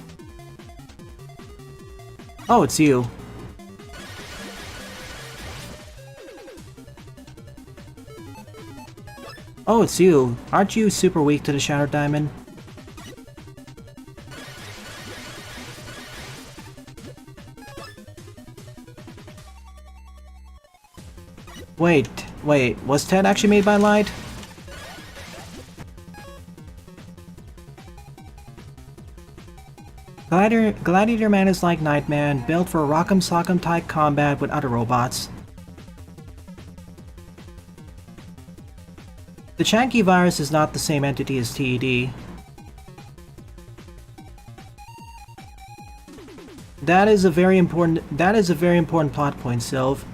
Oh, it's you. Oh, it's you. Aren't you super weak to the Shattered Diamond? Wait, was Ted actually made by Light? Gladiator Man is like Nightman, built for rock'em sock'em type combat with other robots. The Chanky virus is not the same entity as TED. That is a very important plot point, Sylv.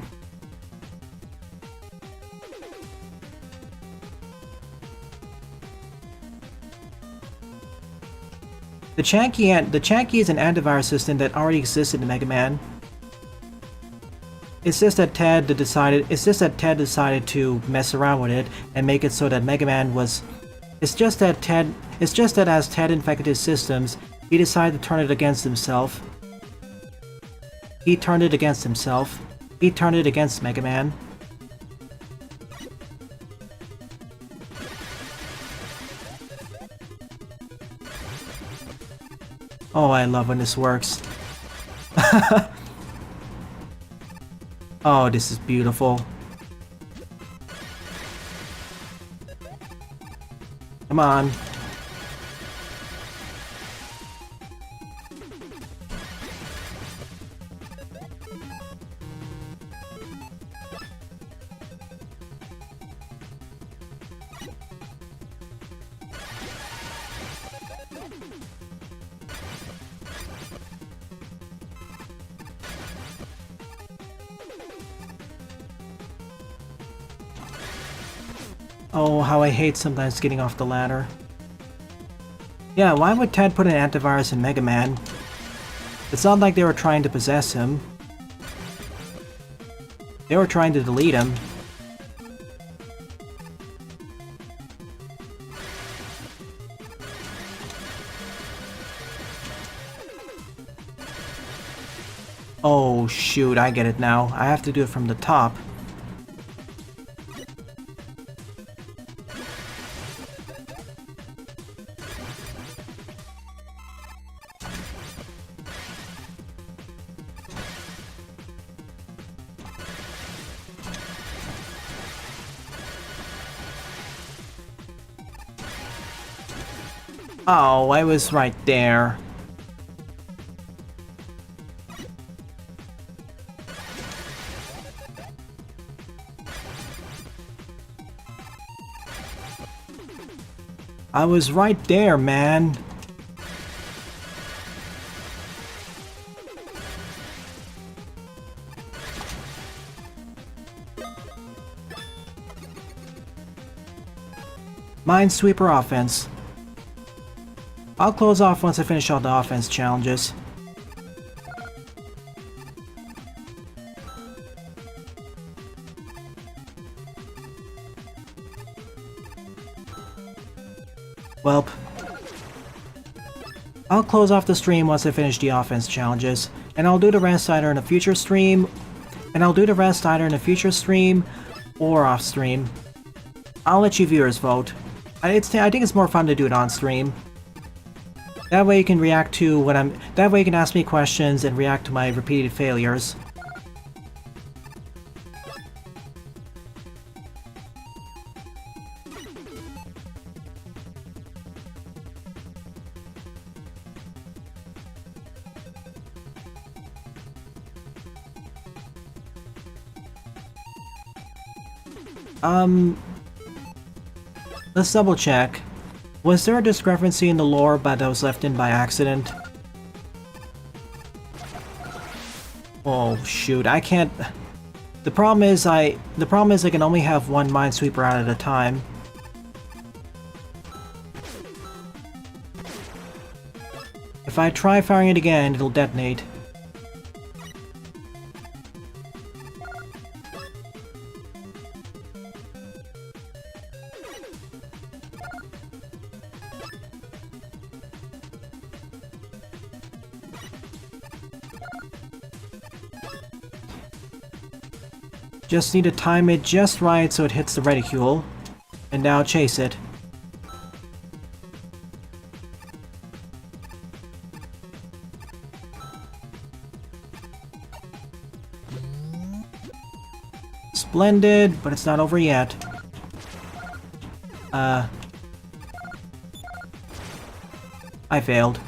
The Chanky is an antivirus system that already existed in Mega Man. It's just that Ted decided to mess around with it and make it so that Mega Man was. It's just that as Ted infected his systems, he decided to turn it against himself. He turned it against himself. He turned it against Mega Man. Oh, I love when this works. Oh, this is beautiful. Come on. Oh, how I hate sometimes getting off the ladder. Yeah, why would Ted put an antivirus in Mega Man? It's not like they were trying to possess him. They were trying to delete him. Oh shoot, I get it now. I have to do it from the top. Oh, I was right there. I was right there, man. Minesweeper offense. I'll close off once I finish all the offense challenges. Welp. I'll close off the stream once I finish the offense challenges, and I'll do the rest either in a future stream, or off stream. I'll let you viewers vote. I think it's more fun to do it on stream. That way you can react to that way you can ask me questions and react to my repeated failures. Let's double check. Was there a discrepancy in the lore that was left in by accident? Oh shoot, I can't. The problem is I can only have one Minesweeper out at a time. If I try firing it again, it'll detonate. Just need to time it just right so it hits the reticule. And now chase it. Splendid, but it's not over yet. I failed.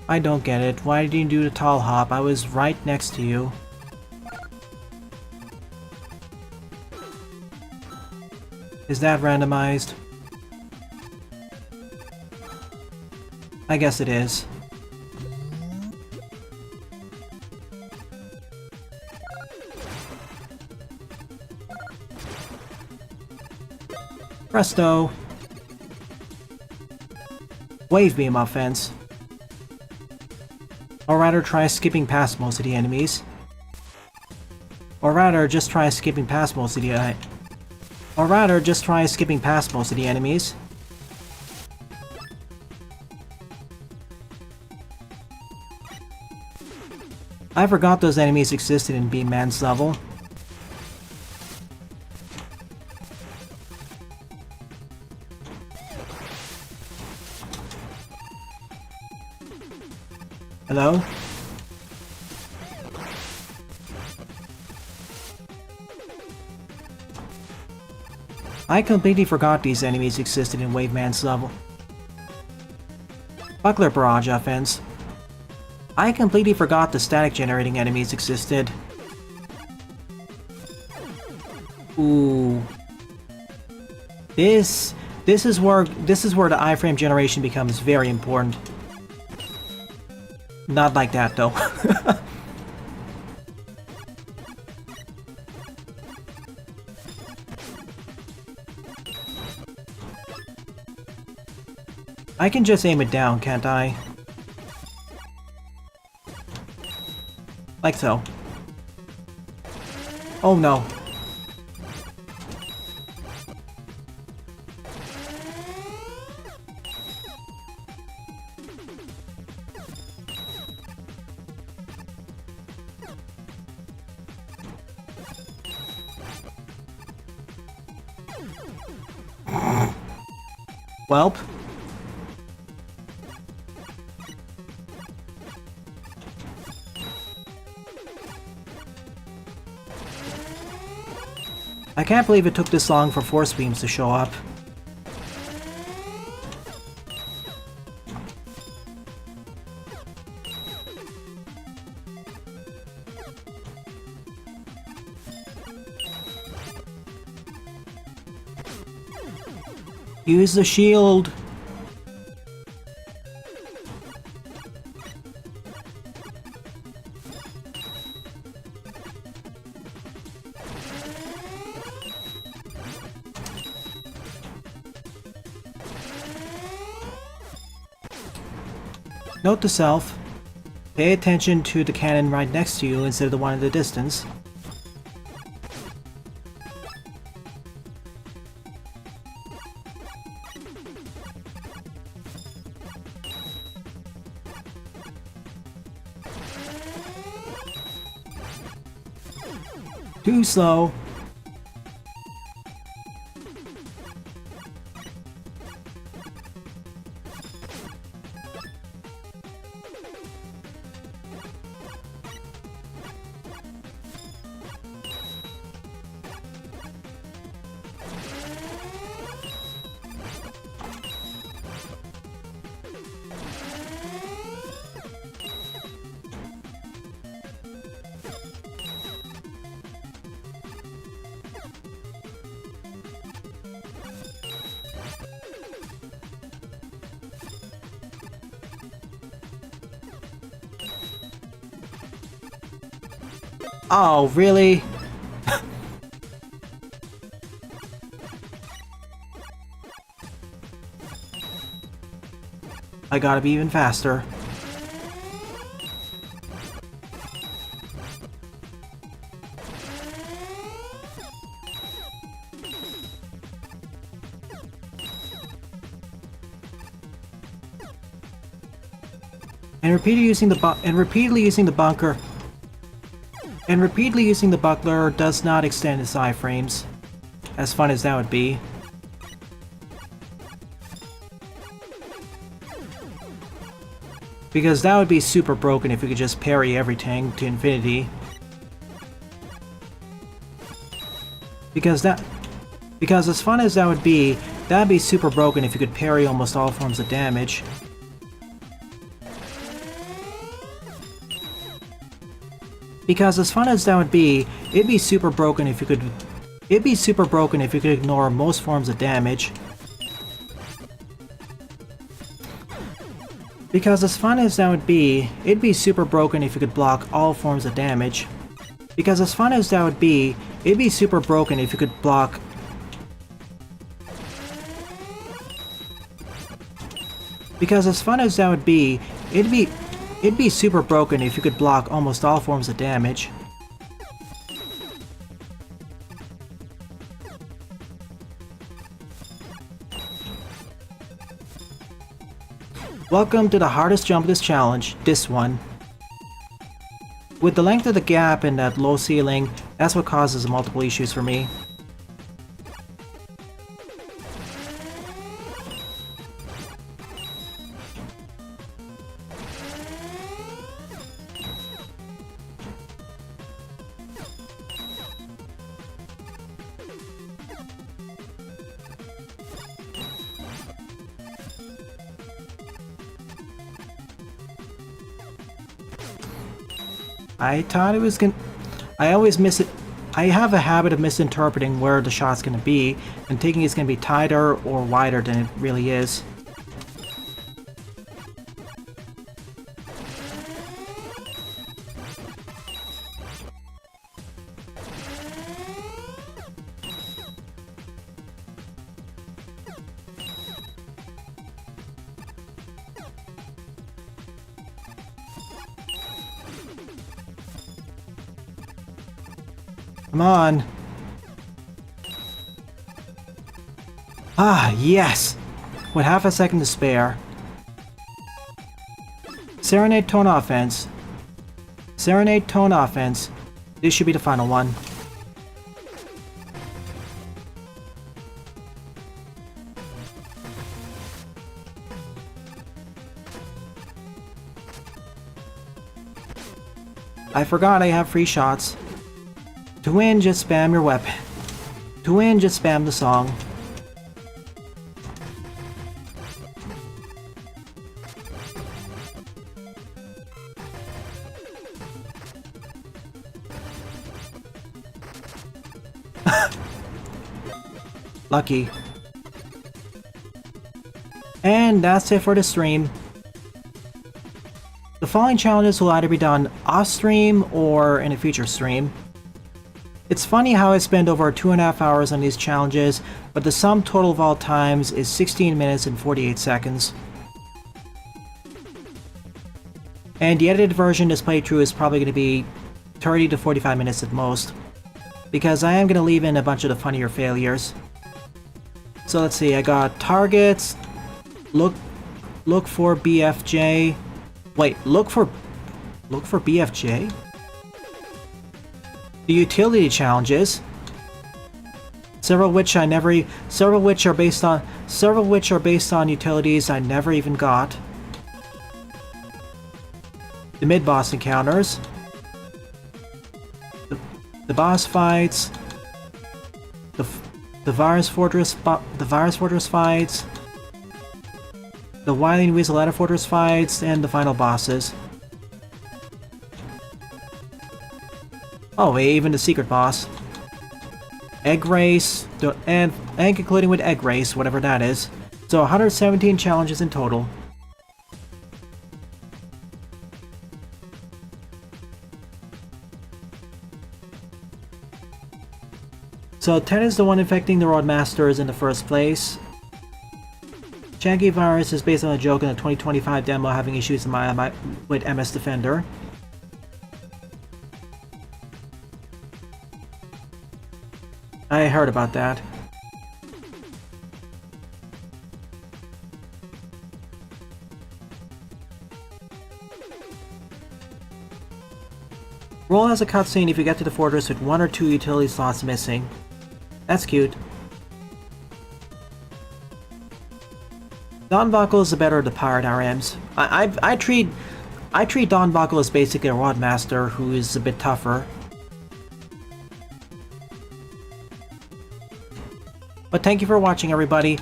I don't get it. Why did you do the tall hop? I was right next to you. Is that randomized? I guess it is. Presto! Wave beam offense. Or rather, try skipping past most of the enemies. Or rather, just try skipping past most of the enemies. I forgot those enemies existed in Beam Man's level. Hello? I completely forgot these enemies existed in Wave Man's level. Buckler Barrage offense. I completely forgot the static generating enemies existed. Ooh. This is where the iframe generation becomes very important. Not like that though. I can just aim it down, can't I? Like so. Oh no. Welp. I can't believe it took this long for force beams to show up. Use the shield! Note to self, pay attention to the cannon right next to you instead of the one in the distance. Too slow. Oh, really? I gotta be even faster. And repeatedly using the buckler does not extend its iframes. As fun as that would be. Because that would be super broken if you could just parry everything to infinity. Because as fun as that would be, that'd be super broken if you could parry almost all forms of damage. Because as fun as that would be, it'd be super broken if you could ignore most forms of damage. Because as fun as that would be, it'd be super broken if you could block all forms of damage. Because as fun as that would be, it'd be super broken if you could block... Because as fun as that would be, it'd be super broken if you could block almost all forms of damage. Welcome to the hardest jump of this challenge, this one. With the length of the gap and that low ceiling, that's what causes multiple issues for me. I thought it was gonna... I always miss it. I have a habit of misinterpreting where the shot's gonna be and thinking it's gonna be tighter or wider than it really is. Come on. Ah, yes! With half a second to spare. Serenade Tone Offense. Serenade Tone Offense. This should be the final one. I forgot I have free shots. To win, just spam your weapon. To win, just spam the song. Lucky. And that's it for the stream. The following challenges will either be done off-stream or in a future stream. It's funny how I spend over 2.5 hours on these challenges, but the sum total of all times is 16 minutes and 48 seconds. And the edited version of this playthrough is probably going to be 30 to 45 minutes at most, because I am going to leave in a bunch of the funnier failures. So let's see, I got targets, look for BFJ, wait, look for BFJ? The utility challenges, several which are based on utilities I never even got. The mid-boss encounters, the boss fights, the Virus Fortress fights, the Wily and Weaseletta Fortress fights, and the final bosses. Oh, even the secret boss. Egg Race, and concluding with Egg Race, whatever that is. So 117 challenges in total. So 10 is the one infecting the Roadmasters in the first place. Janky Virus is based on a joke in the 2025 demo having issues with MS Defender. I heard about that. Roll has a cutscene if you get to the fortress with 1 or 2 utility slots missing. That's cute. Don Buckle is the better of the pirate RMs. I treat Don Buckle as basically a Rod Master who is a bit tougher. But thank you for watching, everybody.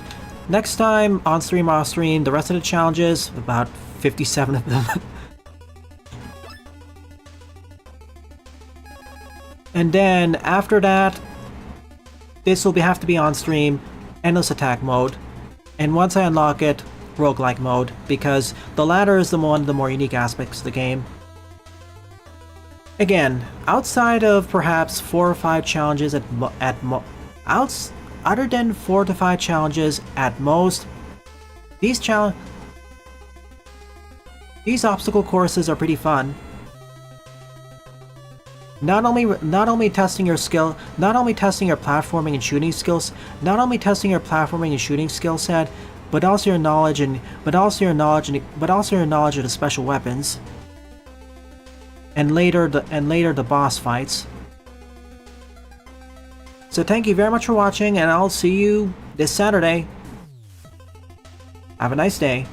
Next time, on stream, off stream, the rest of the challenges, about 57 of them. And then, after that, this will have to be on stream, endless attack mode. And once I unlock it, roguelike mode, because the latter is one of the more unique aspects of the game. Again, outside of perhaps 4 or 5 challenges other than 4 to 5 challenges at most, these obstacle courses are pretty fun. Not only testing your skill, not only testing your platforming and shooting skills, not only testing your platforming and shooting skill set, but also your knowledge of the special weapons, and later the boss fights. So thank you very much for watching, and I'll see you this Saturday. Have a nice day.